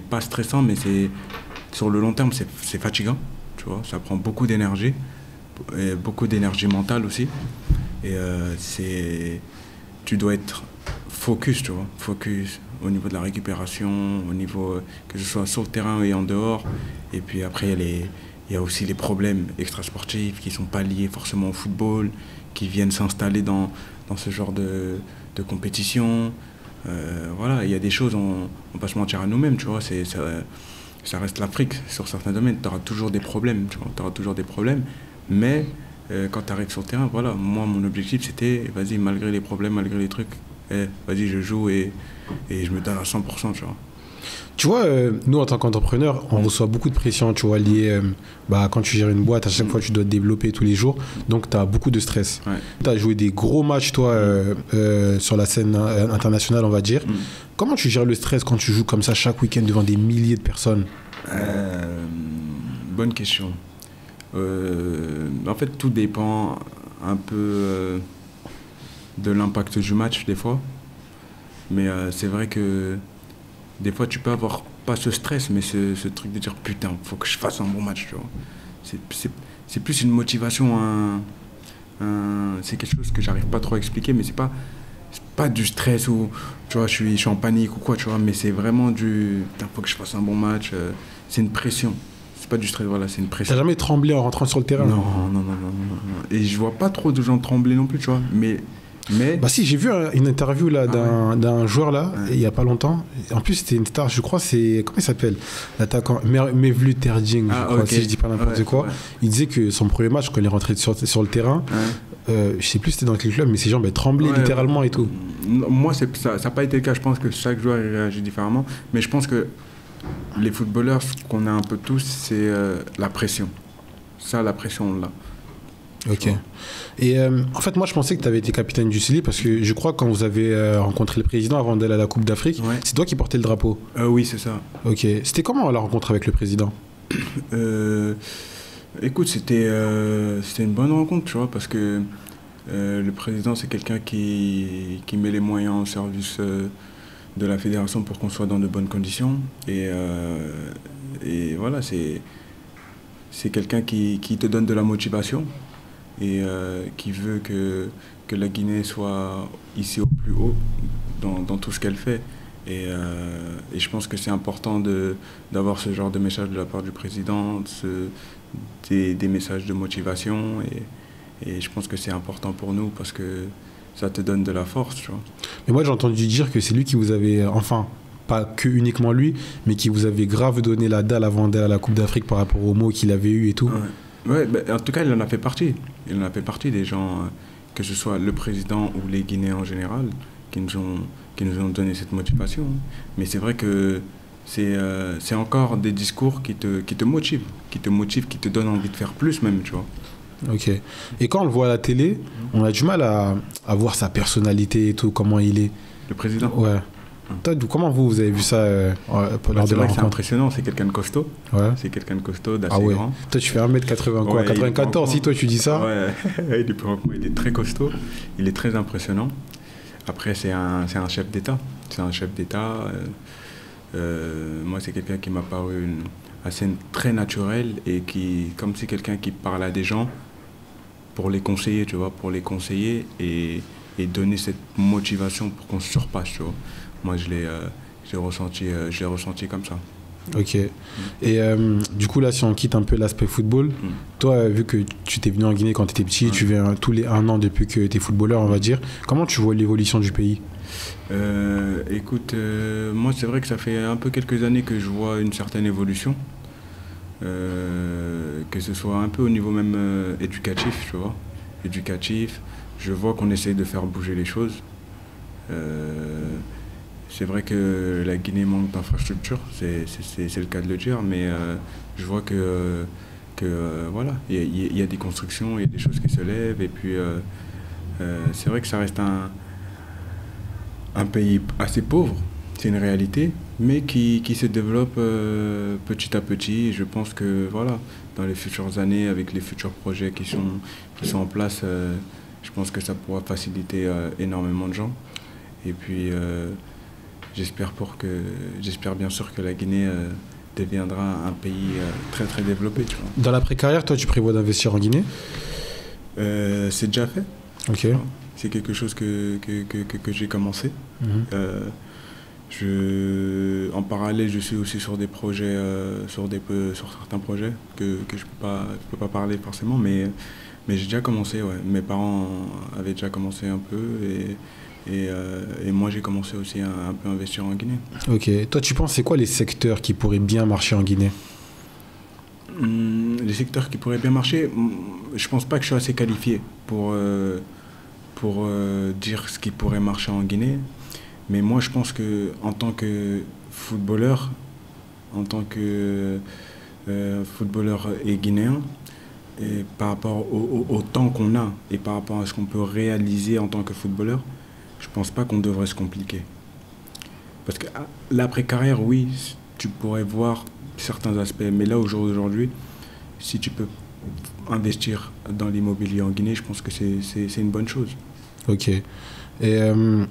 pas stressant, mais sur le long terme, c'est fatigant, tu vois. Ça prend beaucoup d'énergie mentale aussi. Et tu dois être focus, tu vois. Focus au niveau de la récupération, au niveau que ce soit sur le terrain et en dehors. Et puis après, il y a aussi les problèmes extrasportifs qui ne sont pas liés forcément au football, qui viennent s'installer dans ce genre de compétition. Voilà, il y a des choses, on ne va pas se mentir à nous-mêmes, tu vois, ça reste l'Afrique sur certains domaines, tu auras toujours des problèmes, tu vois, tu auras toujours des problèmes, mais quand tu arrives sur le terrain, voilà, moi mon objectif c'était, vas-y, malgré les problèmes, malgré les trucs, vas-y, je joue et je me donne à 100%, tu vois. Tu vois, nous en tant qu'entrepreneurs, on reçoit beaucoup de pression, tu vois, liée, quand tu gères une boîte, à chaque fois tu dois te développer tous les jours, donc tu as beaucoup de stress. Ouais. Tu as joué des gros matchs, toi, sur la scène internationale, on va dire. Comment tu gères le stress quand tu joues comme ça chaque week-end devant des milliers de personnes? Bonne question. En fait, tout dépend un peu de l'impact du match, des fois. Mais c'est vrai que des fois, tu peux avoir pas ce stress, mais ce truc de dire putain, faut que je fasse un bon match, tu vois. C'est plus une motivation, c'est quelque chose que j'arrive pas trop à expliquer, mais c'est pas du stress ou tu vois, je suis en panique ou quoi, tu vois, mais c'est vraiment putain, faut que je fasse un bon match. C'est une pression. C'est pas du stress, voilà, c'est une pression. T'as jamais tremblé en rentrant sur le terrain? Non. Et je vois pas trop de gens trembler non plus, tu vois, mais bah si, j'ai vu une interview là d'un joueur là, il y a pas longtemps. En plus c'était une star, je crois, comment il s'appelle, l'attaquant Mevlut Terding, je crois, si je dis pas n'importe quoi. Il disait que son premier match quand il est rentré sur le terrain, je sais plus c'était dans quel club, mais ses jambes tremblaient littéralement et tout. Moi ça n'a pas été le cas, je pense que chaque joueur réagit différemment, mais je pense que les footballeurs, ce qu'on a un peu tous, c'est la pression. Ça, la pression on l'a. Ok. Et en fait, moi, je pensais que tu avais été capitaine du Chili parce que je crois que quand vous avez rencontré le président avant d'aller à la Coupe d'Afrique, c'est toi qui portais le drapeau. Oui, c'est ça. Ok. C'était comment la rencontre avec le président? Écoute, c'était une bonne rencontre, tu vois, parce que le président, c'est quelqu'un qui met les moyens au service de la fédération pour qu'on soit dans de bonnes conditions. Et et voilà, c'est quelqu'un qui te donne de la motivation et qui veut que la Guinée soit ici au plus haut dans tout ce qu'elle fait. Et je pense que c'est important d'avoir ce genre de message de la part du président, des messages de motivation. Et je pense que c'est important pour nous parce que ça te donne de la force, tu vois. Mais moi, j'ai entendu dire que c'est lui qui vous avait, enfin, pas que uniquement lui, mais qui vous avait grave donné la dalle avant d'aller à la Coupe d'Afrique par rapport aux mots qu'il avait eu et tout. Ouais, en tout cas, il en a fait partie. Il en a fait partie des gens, que ce soit le président ou les Guinéens en général, qui nous ont donné cette motivation. Mais c'est vrai que c'est encore des discours qui te motivent, qui te donnent envie de faire plus même, tu vois. Ok. Et quand on le voit à la télé, on a du mal à voir sa personnalité et tout, comment il est. Le président? Ouais. Toi, comment vous avez vu ça lors de la rencontre? C'est impressionnant, c'est quelqu'un de costaud. Ouais. C'est quelqu'un de costaud, d'assez grand. Toi, tu fais 1m80 quoi, 94 si toi tu dis ça? Ouais, il est très costaud, il est très impressionnant. Après, c'est un chef d'État. C'est un chef d'État. Moi, c'est quelqu'un qui m'a paru assez très naturel et comme c'est quelqu'un qui parle à des gens pour les conseiller, tu vois, pour les conseiller et donner cette motivation pour qu'on se surpasse, tu vois. Moi, je l'ai ressenti comme ça. Ok. Et du coup, là, si on quitte un peu l'aspect football, toi, vu que tu t'es venu en Guinée quand tu étais petit, tu viens tous les 1 an depuis que tu es footballeur, on va dire, comment tu vois l'évolution du pays? Écoute, moi, c'est vrai que ça fait un peu quelques années que je vois une certaine évolution, que ce soit un peu au niveau même éducatif, tu vois. Éducatif, je vois qu'on essaye de faire bouger les choses. C'est vrai que la Guinée manque d'infrastructures, c'est le cas de le dire, mais je vois que voilà, il y a des constructions, il y a des choses qui se lèvent, et puis c'est vrai que ça reste un pays assez pauvre, c'est une réalité, mais qui se développe petit à petit. Et je pense que voilà, dans les futures années, avec les futurs projets qui sont en place, je pense que ça pourra faciliter énormément de gens. Et puis j'espère bien sûr que la Guinée deviendra un pays très très développé. Tu vois. Dans l'après-carrière, toi, tu prévois d'investir en Guinée? C'est déjà fait. Ok. C'est quelque chose que j'ai commencé. En parallèle, je suis aussi sur des projets, sur certains projets que je peux pas parler forcément, mais j'ai déjà commencé. Ouais. Mes parents avaient déjà commencé un peu et moi j'ai commencé aussi un peu à investir en Guinée. Ok. Toi, tu penses c'est quoi les secteurs qui pourraient bien marcher en Guinée? Les secteurs qui pourraient bien marcher, je pense pas que je suis assez qualifié pour dire ce qui pourrait marcher en Guinée. Mais moi, je pense qu'en tant que footballeur, et guinéen, et par rapport au temps qu'on a et par rapport à ce qu'on peut réaliser en tant que footballeur, je pense pas qu'on devrait se compliquer. Parce que l'après-carrière, oui, tu pourrais voir certains aspects, mais là, au jour d'aujourd'hui, si tu peux investir dans l'immobilier en Guinée, je pense que c'est une bonne chose. Ok. Et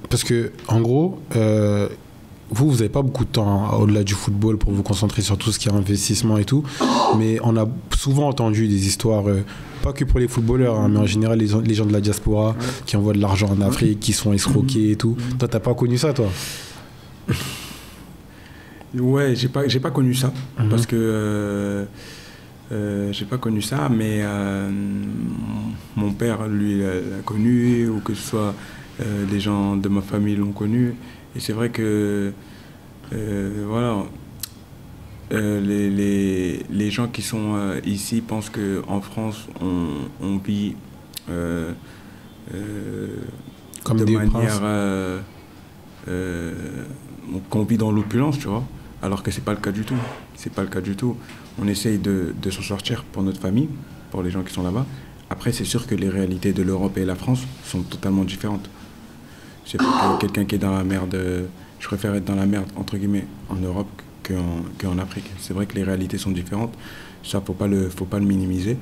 parce que, en gros, vous n'avez pas beaucoup de temps au-delà du football pour vous concentrer sur tout ce qui est investissement et tout. Mais on a souvent entendu des histoires, pas que pour les footballeurs, hein, mais en général, les gens de la diaspora qui envoient de l'argent en Afrique, qui sont escroqués et tout. Toi, t'as pas connu ça, toi? Ouais, j'ai pas connu ça. Parce que j'ai pas connu ça, mais mon père, lui, l'a connu, ou que ce soit les gens de ma famille l'ont connu. Et c'est vrai que voilà, les gens qui sont ici pensent qu'en France, on vit comme de des manière qu'on vit dans l'opulence, tu vois, alors que c'est pas le cas du tout. C'est pas le cas du tout. On essaye de s'en sortir pour notre famille, pour les gens qui sont là-bas. Après, c'est sûr que les réalités de l'Europe et la France sont totalement différentes. C'est pas quelqu'un qui est dans la merde. Je préfère être dans la merde, entre guillemets, en Europe qu'en Afrique. C'est vrai que les réalités sont différentes. Ça, faut pas le minimiser.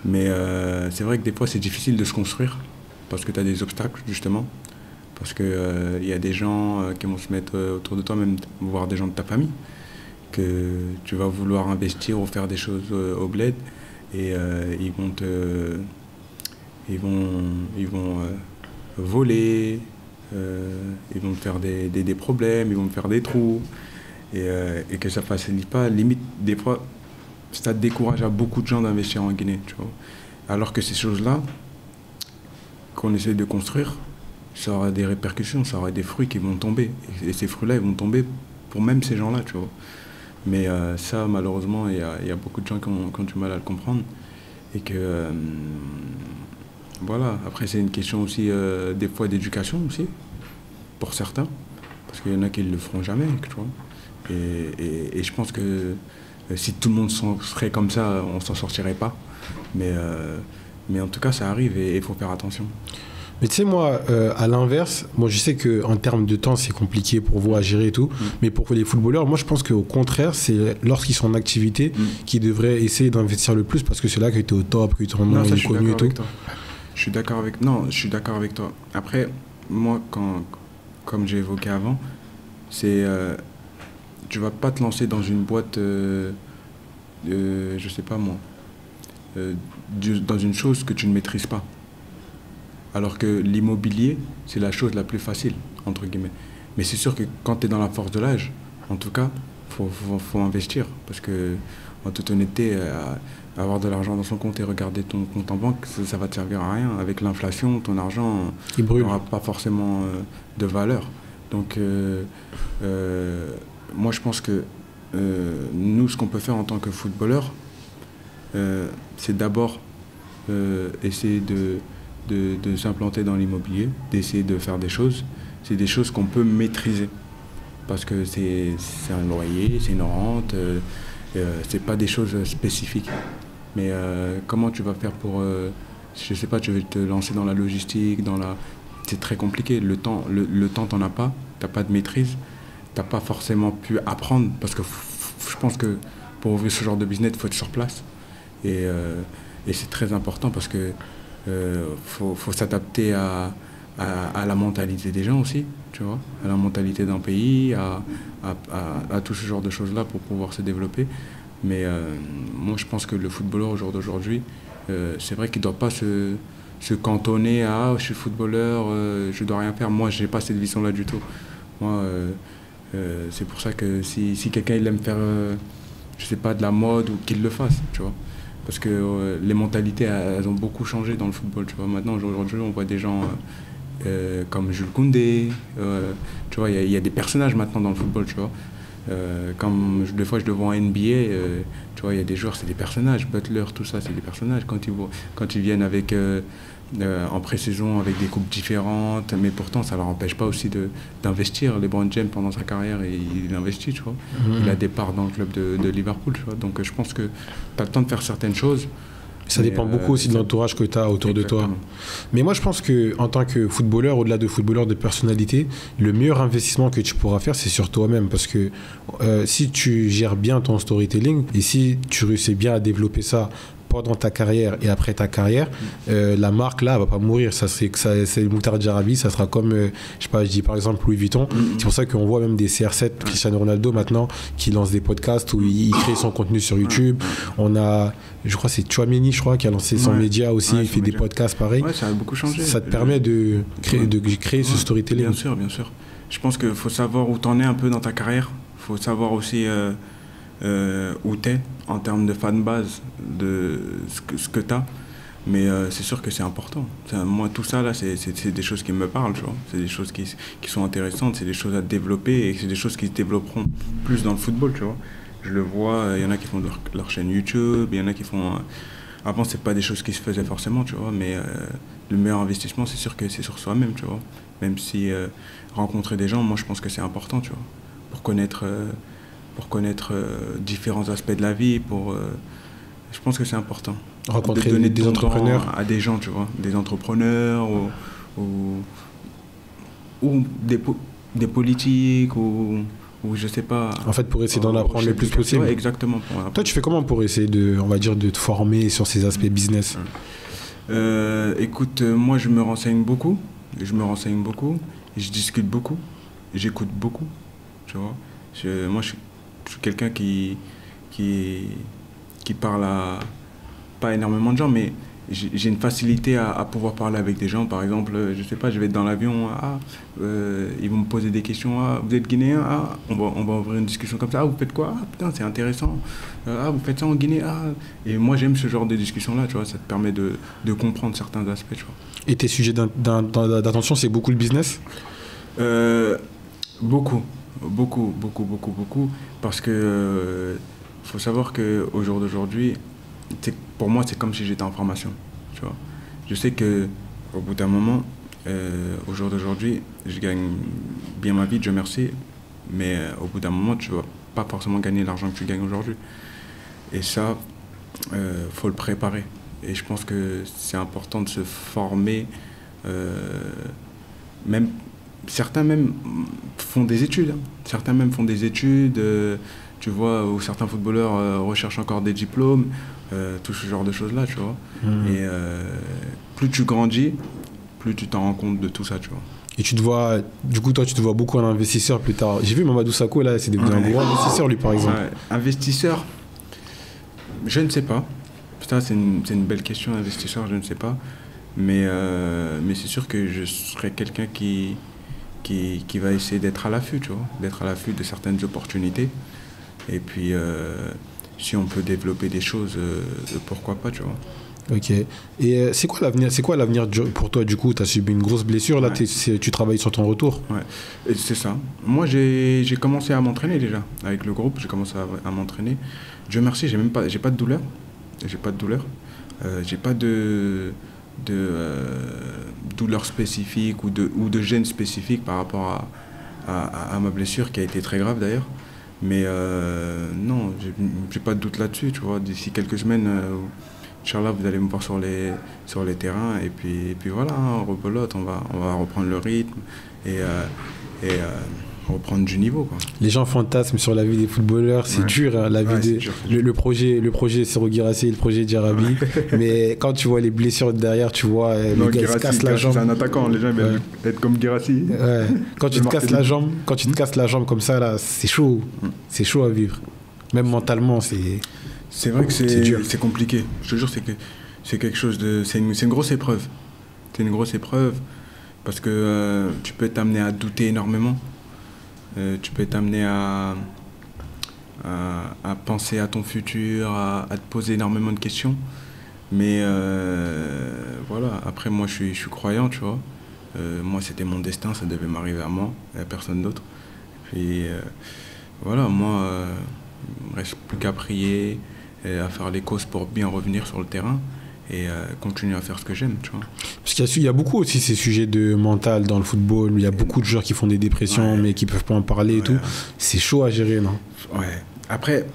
Mais c'est vrai que des fois, c'est difficile de se construire parce que tu as des obstacles, justement. Parce qu'il y a des gens qui vont se mettre autour de toi, même voir des gens de ta famille, que tu vas vouloir investir ou faire des choses au bled et ils vont voler, ils vont te faire des problèmes, ils vont te faire des trous et que ça facilite pas. Limite, des fois, ça décourage à beaucoup de gens d'investir en Guinée, tu vois. Alors que ces choses-là, qu'on essaie de construire, ça aura des répercussions, ça aura des fruits qui vont tomber. Et ces fruits-là, ils vont tomber pour même ces gens-là, tu vois. Mais ça, malheureusement, il y a beaucoup de gens qui ont du mal à le comprendre. Et que, voilà. Après, c'est une question aussi, des fois, d'éducation aussi, pour certains. Parce qu'il y en a qui ne le feront jamais, tu vois. Et je pense que si tout le monde serait comme ça, on ne s'en sortirait pas. Mais en tout cas, ça arrive et il faut faire attention. Mais tu sais, moi, à l'inverse, moi je sais qu'en termes de temps, c'est compliqué pour vous à gérer et tout. Mais pour les footballeurs, moi je pense qu'au contraire, c'est lorsqu'ils sont en activité qu'ils devraient essayer d'investir le plus parce que c'est là que tu es au top, que tu es vraiment connu et tout. Je suis d'accord avec toi. Après, moi, comme j'ai évoqué avant, c'est tu vas pas te lancer dans une boîte, je sais pas moi, dans une chose que tu ne maîtrises pas. Alors que l'immobilier, c'est la chose la plus facile, entre guillemets. Mais c'est sûr que quand tu es dans la force de l'âge, en tout cas, faut investir. Parce que, en toute honnêteté, avoir de l'argent dans son compte et regarder ton compte en banque, ça va te servir à rien. Avec l'inflation, ton argent n'aura pas forcément de valeur. Donc, moi, je pense que nous, ce qu'on peut faire en tant que footballeur, c'est d'abord essayer de s'implanter dans l'immobilier, d'essayer de faire des choses. C'est des choses qu'on peut maîtriser. Parce que c'est un loyer, c'est une rente, c'est pas des choses spécifiques. Mais comment tu vas faire pour... je sais pas, tu veux te lancer dans la logistique, c'est très compliqué. Le temps, t'en as pas, t'as pas de maîtrise, t'as pas forcément pu apprendre. Parce que je pense que pour ouvrir ce genre de business, il faut être sur place. Et c'est très important parce que faut s'adapter à la mentalité des gens aussi, tu vois, à la mentalité d'un pays, à tout ce genre de choses-là pour pouvoir se développer. Mais moi, je pense que le footballeur au jour d'aujourd'hui, c'est vrai qu'il ne doit pas se cantonner à je suis footballeur, je ne dois rien faire. Moi, je n'ai pas cette vision-là du tout. Moi, c'est pour ça que si quelqu'un il aime faire, je sais pas, de la mode, ou qu'il le fasse, tu vois. Parce que les mentalités, elles ont beaucoup changé dans le football, tu vois. Maintenant, aujourd'hui, on voit des gens comme Jules Koundé, tu vois, il y a des personnages maintenant dans le football, tu vois. Comme des fois je le vois en NBA, tu vois, il y a des joueurs, c'est des personnages. Butler, tout ça, c'est des personnages. Quand ils viennent avec, en pré-saison avec des coupes différentes, mais pourtant, ça ne leur empêche pas aussi d'investir. LeBron James, pendant sa carrière, il investit, tu vois. Il a des parts dans le club de Liverpool, tu vois. Donc je pense que tu as le temps de faire certaines choses. Ça dépend beaucoup aussi de l'entourage que tu as autour de toi. Mais moi, je pense qu'en tant que footballeur, au-delà de footballeur de personnalité, le meilleur investissement que tu pourras faire, c'est sur toi-même. Parce que si tu gères bien ton storytelling et si tu réussis bien à développer ça pendant ta carrière et après ta carrière, la marque là, elle va pas mourir. C'est le Moutarde Jarabi, ça sera comme, je sais pas, je dis par exemple Louis Vuitton. C'est pour ça qu'on voit même des CR7, Cristiano Ronaldo maintenant, qui lance des podcasts où il crée son contenu sur YouTube. On a, je crois c'est Chouameni, je crois, qui a lancé son média aussi, il fait des podcasts pareil. Ouais, ça a beaucoup changé. Ça te permet de créer ce storytelling. Bien sûr, bien sûr. Je pense qu'il faut savoir où t'en es un peu dans ta carrière. Il faut savoir aussi où t'es en termes de fanbase, de ce que t'as. Mais c'est sûr que c'est important. Moi, tout ça, là, c'est des choses qui me parlent, tu vois. C'est des choses qui sont intéressantes, c'est des choses à développer et c'est des choses qui se développeront plus dans le football, tu vois. Je le vois, il y en a qui font leur chaîne YouTube, il y en a qui font... Avant, c'est pas des choses qui se faisaient forcément, tu vois, mais le meilleur investissement, c'est sûr que c'est sur soi-même, tu vois. Même si rencontrer des gens, moi, je pense que c'est important, tu vois, pour connaître différents aspects de la vie, je pense que c'est important. Rencontrer de donner des entrepreneurs à des gens, tu vois, des entrepreneurs ou des politiques ou je sais pas. En fait, pour essayer d'en apprendre le plus possible. Ouais, exactement. Toi, tu fais comment pour essayer de te former sur ces aspects business? Écoute, moi, je me renseigne beaucoup. Je discute beaucoup. J'écoute beaucoup. Tu vois. Moi, je suis suis quelqu'un qui parle à pas énormément de gens, mais j'ai une facilité à pouvoir parler avec des gens. Par exemple, je sais pas, je vais être dans l'avion, ils vont me poser des questions, vous êtes guinéen, on va ouvrir une discussion comme ça, vous faites quoi, putain c'est intéressant, vous faites ça en Guinée, et moi j'aime ce genre de discussion là, tu vois, ça te permet de comprendre certains aspects, tu vois. Et tes sujets d'attention, c'est beaucoup le business? Beaucoup, parce que faut savoir qu'au jour d'aujourd'hui, pour moi, c'est comme si j'étais en formation, tu vois. Je sais qu'au bout d'un moment, au jour d'aujourd'hui, je gagne bien ma vie, Dieu merci, mais au bout d'un moment, tu ne vas pas forcément gagner l'argent que tu gagnes aujourd'hui. Et ça, faut le préparer. Et je pense que c'est important de se former. Certains même font des études. Certains même font des études, tu vois, où certains footballeurs recherchent encore des diplômes. Tout ce genre de choses-là, tu vois. Et plus tu grandis, plus tu t'en rends compte de tout ça, tu vois. Et tu te vois, du coup, toi, tu te vois beaucoup un investisseur plus tard. J'ai vu Mamadou Sakho, là, c'est devenu un gros investisseur, lui, par exemple. Investisseur, je ne sais pas. Ça, c'est une belle question, investisseur, je ne sais pas. Mais c'est sûr que je serai quelqu'un qui va essayer d'être à l'affût, tu vois. D'être à l'affût de certaines opportunités. Et puis... si on peut développer des choses, pourquoi pas, tu vois. Ok. Et c'est quoi l'avenir pour toi, du coup? Tu as subi une grosse blessure, là, tu travailles sur ton retour? Ouais, et c'est ça. Moi, j'ai commencé à m'entraîner déjà. Avec le groupe, j'ai commencé à m'entraîner. Dieu merci, j'ai pas de douleur. J'ai pas de douleur spécifique ou de gêne spécifique par rapport à ma blessure, qui a été très grave d'ailleurs. Mais non, j'ai pas de doute là-dessus, tu vois. D'ici quelques semaines, Inch'Allah, vous allez me voir sur les terrains. Et puis voilà, on rebelote, on va reprendre le rythme et reprendre du niveau, quoi. Les gens fantasment sur la vie des footballeurs, c'est dur, hein, la vie le projet Serhou Guirassy, le projet Diarabi. Mais quand tu vois les blessures derrière, tu vois, le gars se casse la jambe. C'est un attaquant, les gens veulent être comme Guirassy. Ouais. Quand tu te casses la jambe, comme ça, là, c'est chaud. C'est chaud à vivre. Même mentalement, c'est vrai que c'est compliqué. Je te jure, c'est quelque chose de... C'est une grosse épreuve. C'est une grosse épreuve parce que tu peux t'amener à douter énormément. Tu peux t'amener à penser à ton futur, à te poser énormément de questions. Mais voilà, après moi je suis croyant, tu vois. Moi c'était mon destin, ça devait m'arriver à moi, à personne d'autre. Puis voilà, moi il ne me reste plus qu'à prier, et à faire les causes pour bien revenir sur le terrain et continuer à faire ce que j'aime, tu vois. Parce qu'il y a beaucoup aussi ces sujets de mental dans le football. Il y a beaucoup de joueurs qui font des dépressions mais qui ne peuvent pas en parler et tout. C'est chaud à gérer, non? Ouais. Après,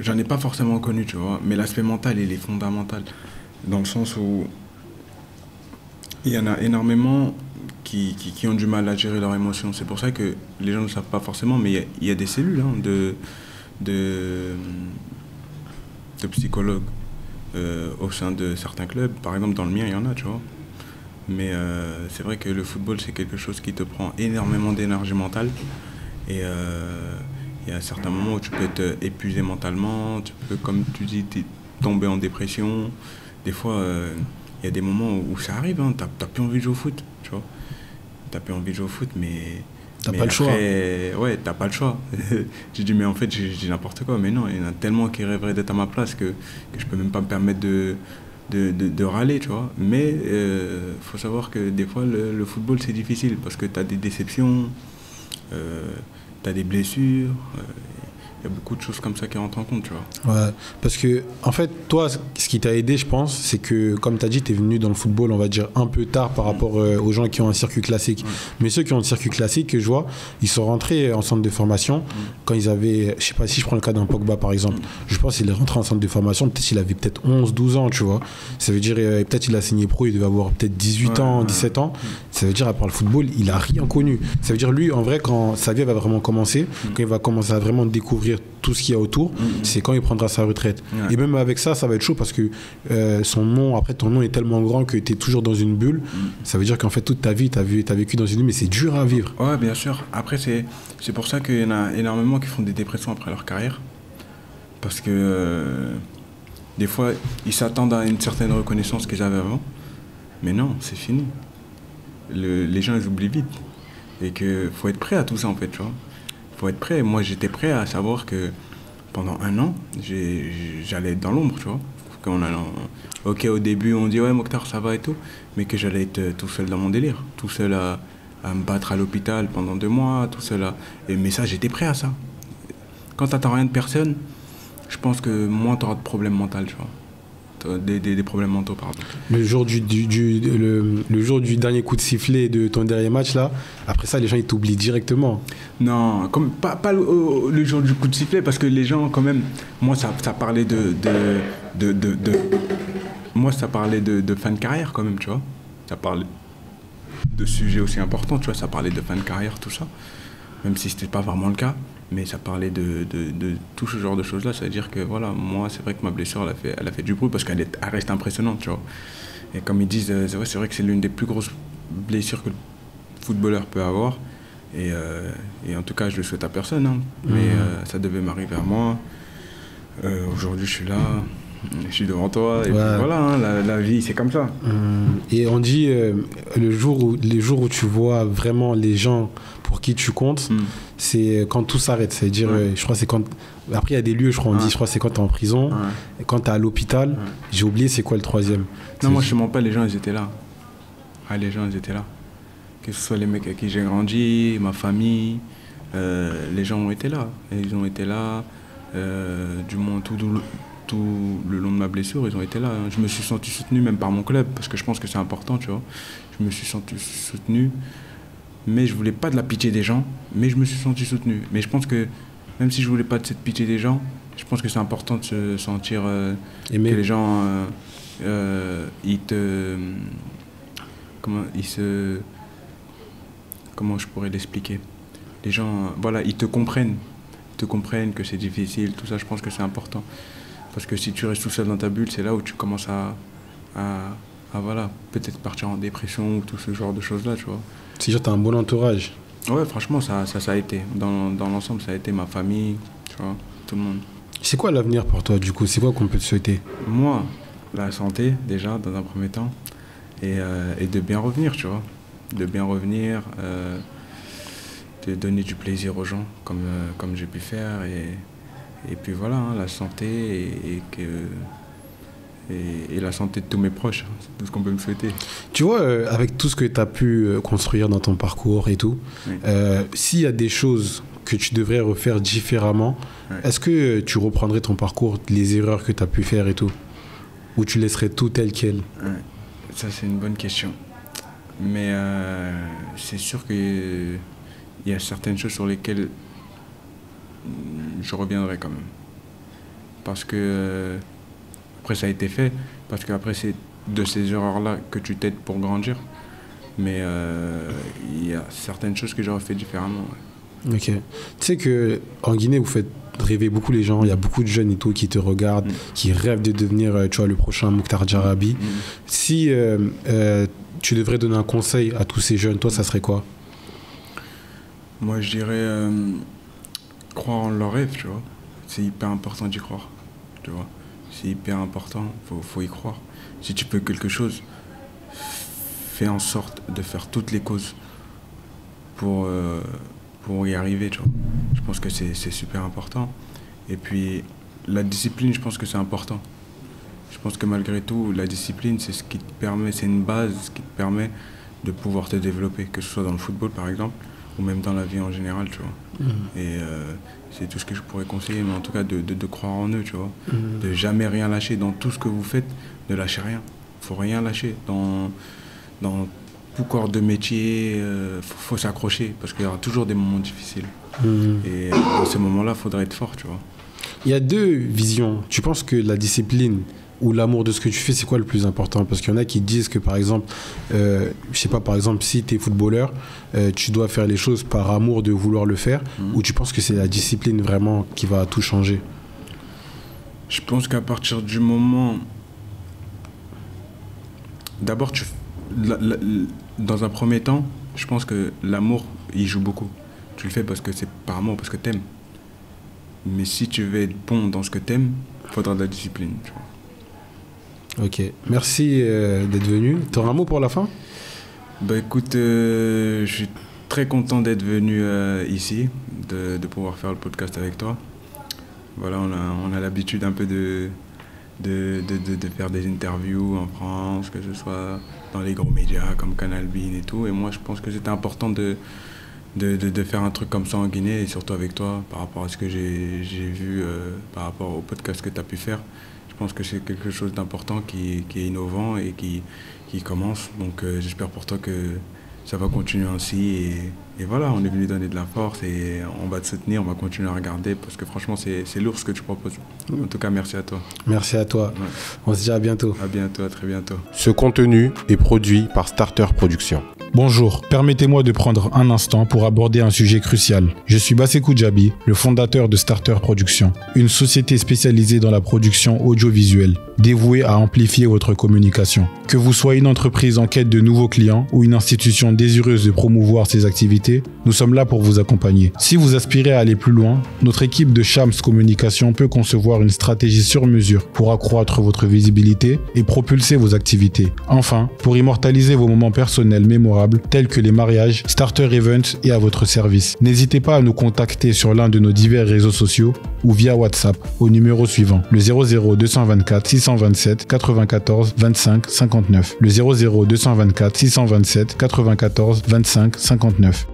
j'en ai pas forcément connu, tu vois, mais l'aspect mental, il est fondamental. Dans le sens où il y en a énormément qui ont du mal à gérer leurs émotions. C'est pour ça que les gens ne le savent pas forcément, mais il y a des cellules de psychologues au sein de certains clubs. Par exemple, dans le mien, il y en a, tu vois. Mais c'est vrai que le football, c'est quelque chose qui te prend énormément d'énergie mentale. Et il y a certains moments où tu peux être épuisé mentalement, tu peux, comme tu dis, tomber en dépression. Des fois, il y a des moments où ça arrive, hein, t'as plus envie de jouer au foot, tu vois. T'as plus envie de jouer au foot, mais... T'as pas le choix. Ouais, t'as pas le choix. J'ai dit, mais en fait, j'ai dit n'importe quoi. Mais non, il y en a tellement qui rêveraient d'être à ma place que je peux même pas me permettre de râler, tu vois. Mais faut savoir que des fois, le football, c'est difficile parce que t'as des déceptions, t'as des blessures. Il y a beaucoup de choses comme ça qui rentrent en compte, tu vois. Ouais, parce que, en fait, toi, ce qui t'a aidé, je pense, c'est que, comme tu as dit, tu es venu dans le football, on va dire, un peu tard par rapport aux gens qui ont un circuit classique. Mais ceux qui ont un circuit classique, que je vois, ils sont rentrés en centre de formation quand ils avaient, je sais pas, si je prends le cas d'un Pogba, par exemple, je pense qu'il est rentré en centre de formation, peut-être il avait 11, 12 ans, tu vois. Ça veut dire, peut-être il a signé pro, il devait avoir peut-être 18 ans, 17 ans. Ça veut dire, à part le football, il a rien connu. Ça veut dire, lui, en vrai, quand sa vie va vraiment commencer, quand il va commencer à vraiment découvrir couvrir tout ce qu'il y a autour, c'est quand il prendra sa retraite. Et même avec ça, ça va être chaud parce que ton nom est tellement grand que tu es toujours dans une bulle. Ça veut dire qu'en fait, toute ta vie, tu as vécu dans une bulle, mais c'est dur à vivre. Ouais, bien sûr. Après, c'est pour ça qu'il y en a énormément qui font des dépressions après leur carrière. Parce que des fois, ils s'attendent à une certaine reconnaissance qu'ils avaient avant. Mais non, c'est fini. Les gens, ils oublient vite. Et qu'il faut être prêt à tout ça, en fait, tu vois. Faut être prêt. Moi, j'étais prêt à savoir que pendant un an, j'allais être dans l'ombre, tu vois. Ok, au début, on dit « Ouais, Mokhtar, ça va et tout », mais que j'allais être tout seul dans mon délire, tout seul à me battre à l'hôpital pendant 2 mois, tout seul à... Mais ça, j'étais prêt à ça. Quand t'attends rien de personne, je pense que moins t'auras de problèmes mentaux, tu vois. Des problèmes mentaux, pardon. Le jour du dernier coup de sifflet de ton dernier match, là, après ça, les gens, ils t'oublient directement. Non, pas le jour du coup de sifflet, parce que les gens, quand même, moi, ça parlait moi, ça parlait de fin de carrière, quand même, tu vois. Ça parlait de sujets aussi importants, tu vois. Ça parlait de fin de carrière, tout ça. Même si c'était pas vraiment le cas. Mais ça parlait de tout ce genre de choses-là. Ça veut dire que, voilà, moi, c'est vrai que ma blessure, elle a fait du bruit parce qu'elle reste impressionnante, tu vois. Et comme ils disent, c'est vrai que c'est l'une des plus grosses blessures que le footballeur peut avoir. Et en tout cas, je le souhaite à personne, hein. Mais ça devait m'arriver à moi. Aujourd'hui, je suis là, je suis devant toi. Et puis voilà, hein, la vie, c'est comme ça. Et on dit, les jours où tu vois vraiment les gens pour qui tu comptes, c'est quand tout s'arrête. C'est-à-dire, je crois que c'est quand... Après, il y a des lieux, je crois, on dit, je crois que c'est quand tu es en prison, et quand tu es à l'hôpital. J'ai oublié, c'est quoi le troisième? Non, moi, je ne mens pas, les gens, ils étaient là. Ah, les gens, ils étaient là. Que ce soit les mecs avec qui j'ai grandi, ma famille, les gens ont été là. Et ils ont été là, du moins tout le long de ma blessure, ils ont été là. Je me suis senti soutenu même par mon club, parce que je pense que c'est important, tu vois. Je me suis senti soutenu. Mais je voulais pas de la pitié des gens, mais je me suis senti soutenu. Mais je pense que, même si je voulais pas de cette pitié des gens, je pense que c'est important de se sentir que les gens, comment je pourrais l'expliquer? Les gens, voilà, ils te comprennent que c'est difficile, tout ça, je pense que c'est important. Parce que si tu restes tout seul dans ta bulle, c'est là où tu commences à voilà, peut-être partir en dépression ou tout ce genre de choses-là, tu vois. C'est genre, t'as un bon entourage. Ouais, franchement, ça a été. Dans l'ensemble, ça a été ma famille, tu vois, tout le monde. C'est quoi l'avenir pour toi, du coup? C'est quoi qu'on peut te souhaiter? Moi, la santé, déjà, dans un premier temps. Et de bien revenir, tu vois. De bien revenir, de donner du plaisir aux gens, comme j'ai pu faire. Et puis voilà, hein, la santé et la santé de tous mes proches, c'est tout ce qu'on peut me souhaiter. Tu vois, avec tout ce que tu as pu construire dans ton parcours et tout, s'il y a des choses que tu devrais refaire différemment, est-ce que tu reprendrais ton parcours, les erreurs que tu as pu faire et tout? Ou tu laisserais tout tel quel? Ça, c'est une bonne question. Mais c'est sûr qu'il y a certaines choses sur lesquelles je reviendrai quand même. Parce que... Après, ça a été fait, parce qu'après, c'est de ces erreurs-là que tu t'aides pour grandir. Mais il y a certaines choses que j'aurais fait différemment. Ouais. Ok. Tu sais qu'en Guinée, vous faites rêver beaucoup les gens. Il y a beaucoup de jeunes et tout qui te regardent, qui rêvent de devenir, tu vois, le prochain Mokhtar Djarabi. Si tu devrais donner un conseil à tous ces jeunes, toi, ça serait quoi? Moi, je dirais croire en leurs rêves, tu vois. C'est hyper important d'y croire, tu vois. C'est hyper important, faut y croire. Si tu peux quelque chose, fais en sorte de faire toutes les causes pour y arriver, tu vois. Je pense que c'est super important. Et puis, la discipline, je pense que c'est important. Je pense que malgré tout, la discipline, c'est ce qui te permet, c'est une base qui te permet de pouvoir te développer, que ce soit dans le football, par exemple, ou même dans la vie en général, tu vois. Et c'est tout ce que je pourrais conseiller, mais en tout cas de croire en eux, tu vois. De jamais rien lâcher. Dans tout ce que vous faites, ne lâchez rien. Il ne faut rien lâcher. Dans tout corps de métier, faut s'accrocher, parce qu'il y aura toujours des moments difficiles. Et dans ces moments-là, il faudra être fort, tu vois. Il y a deux visions. Tu penses que la discipline ou l'amour de ce que tu fais, c'est quoi le plus important? Parce qu'il y en a qui disent que, par exemple, je sais pas, par exemple, si tu es footballeur, tu dois faire les choses par amour de vouloir le faire, ou tu penses que c'est la discipline vraiment qui va tout changer? Je pense qu'à partir du moment... D'abord, dans un premier temps, je pense que l'amour, il joue beaucoup. Tu le fais parce que c'est par amour, parce que t'aimes. Mais si tu veux être bon dans ce que t'aimes, il faudra de la discipline. Tu vois. Ok, merci d'être venu. T'auras un mot pour la fin? Bah écoute, je suis très content d'être venu ici, de pouvoir faire le podcast avec toi. Voilà, on a l'habitude un peu de faire des interviews en France, que ce soit dans les gros médias comme Canal Bean et tout. Et moi, je pense que c'était important de faire un truc comme ça en Guinée, et surtout avec toi, par rapport à ce que j'ai vu, par rapport au podcast que tu as pu faire. Je pense que c'est quelque chose d'important qui est innovant et qui commence. Donc j'espère pour toi que ça va continuer ainsi. Et voilà, on est venu donner de la force et on va te soutenir, on va continuer à regarder parce que franchement, c'est lourd ce que tu proposes. En tout cas, merci à toi. Merci à toi. Ouais. On se dit à bientôt. À bientôt, à très bientôt. Ce contenu est produit par Starter Productions. Bonjour, permettez-moi de prendre un instant pour aborder un sujet crucial. Je suis Bassekou Djabi, le fondateur de Starter Productions, une société spécialisée dans la production audiovisuelle, dévouée à amplifier votre communication. Que vous soyez une entreprise en quête de nouveaux clients ou une institution désireuse de promouvoir ses activités, nous sommes là pour vous accompagner. Si vous aspirez à aller plus loin, notre équipe de Shams Communication peut concevoir une stratégie sur mesure pour accroître votre visibilité et propulser vos activités. Enfin, pour immortaliser vos moments personnels mémorables tels que les mariages, Starter Events est à votre service. N'hésitez pas à nous contacter sur l'un de nos divers réseaux sociaux ou via WhatsApp au numéro suivant, le 00 224 627 94 25 59. Le 00 224 627 94 25 59.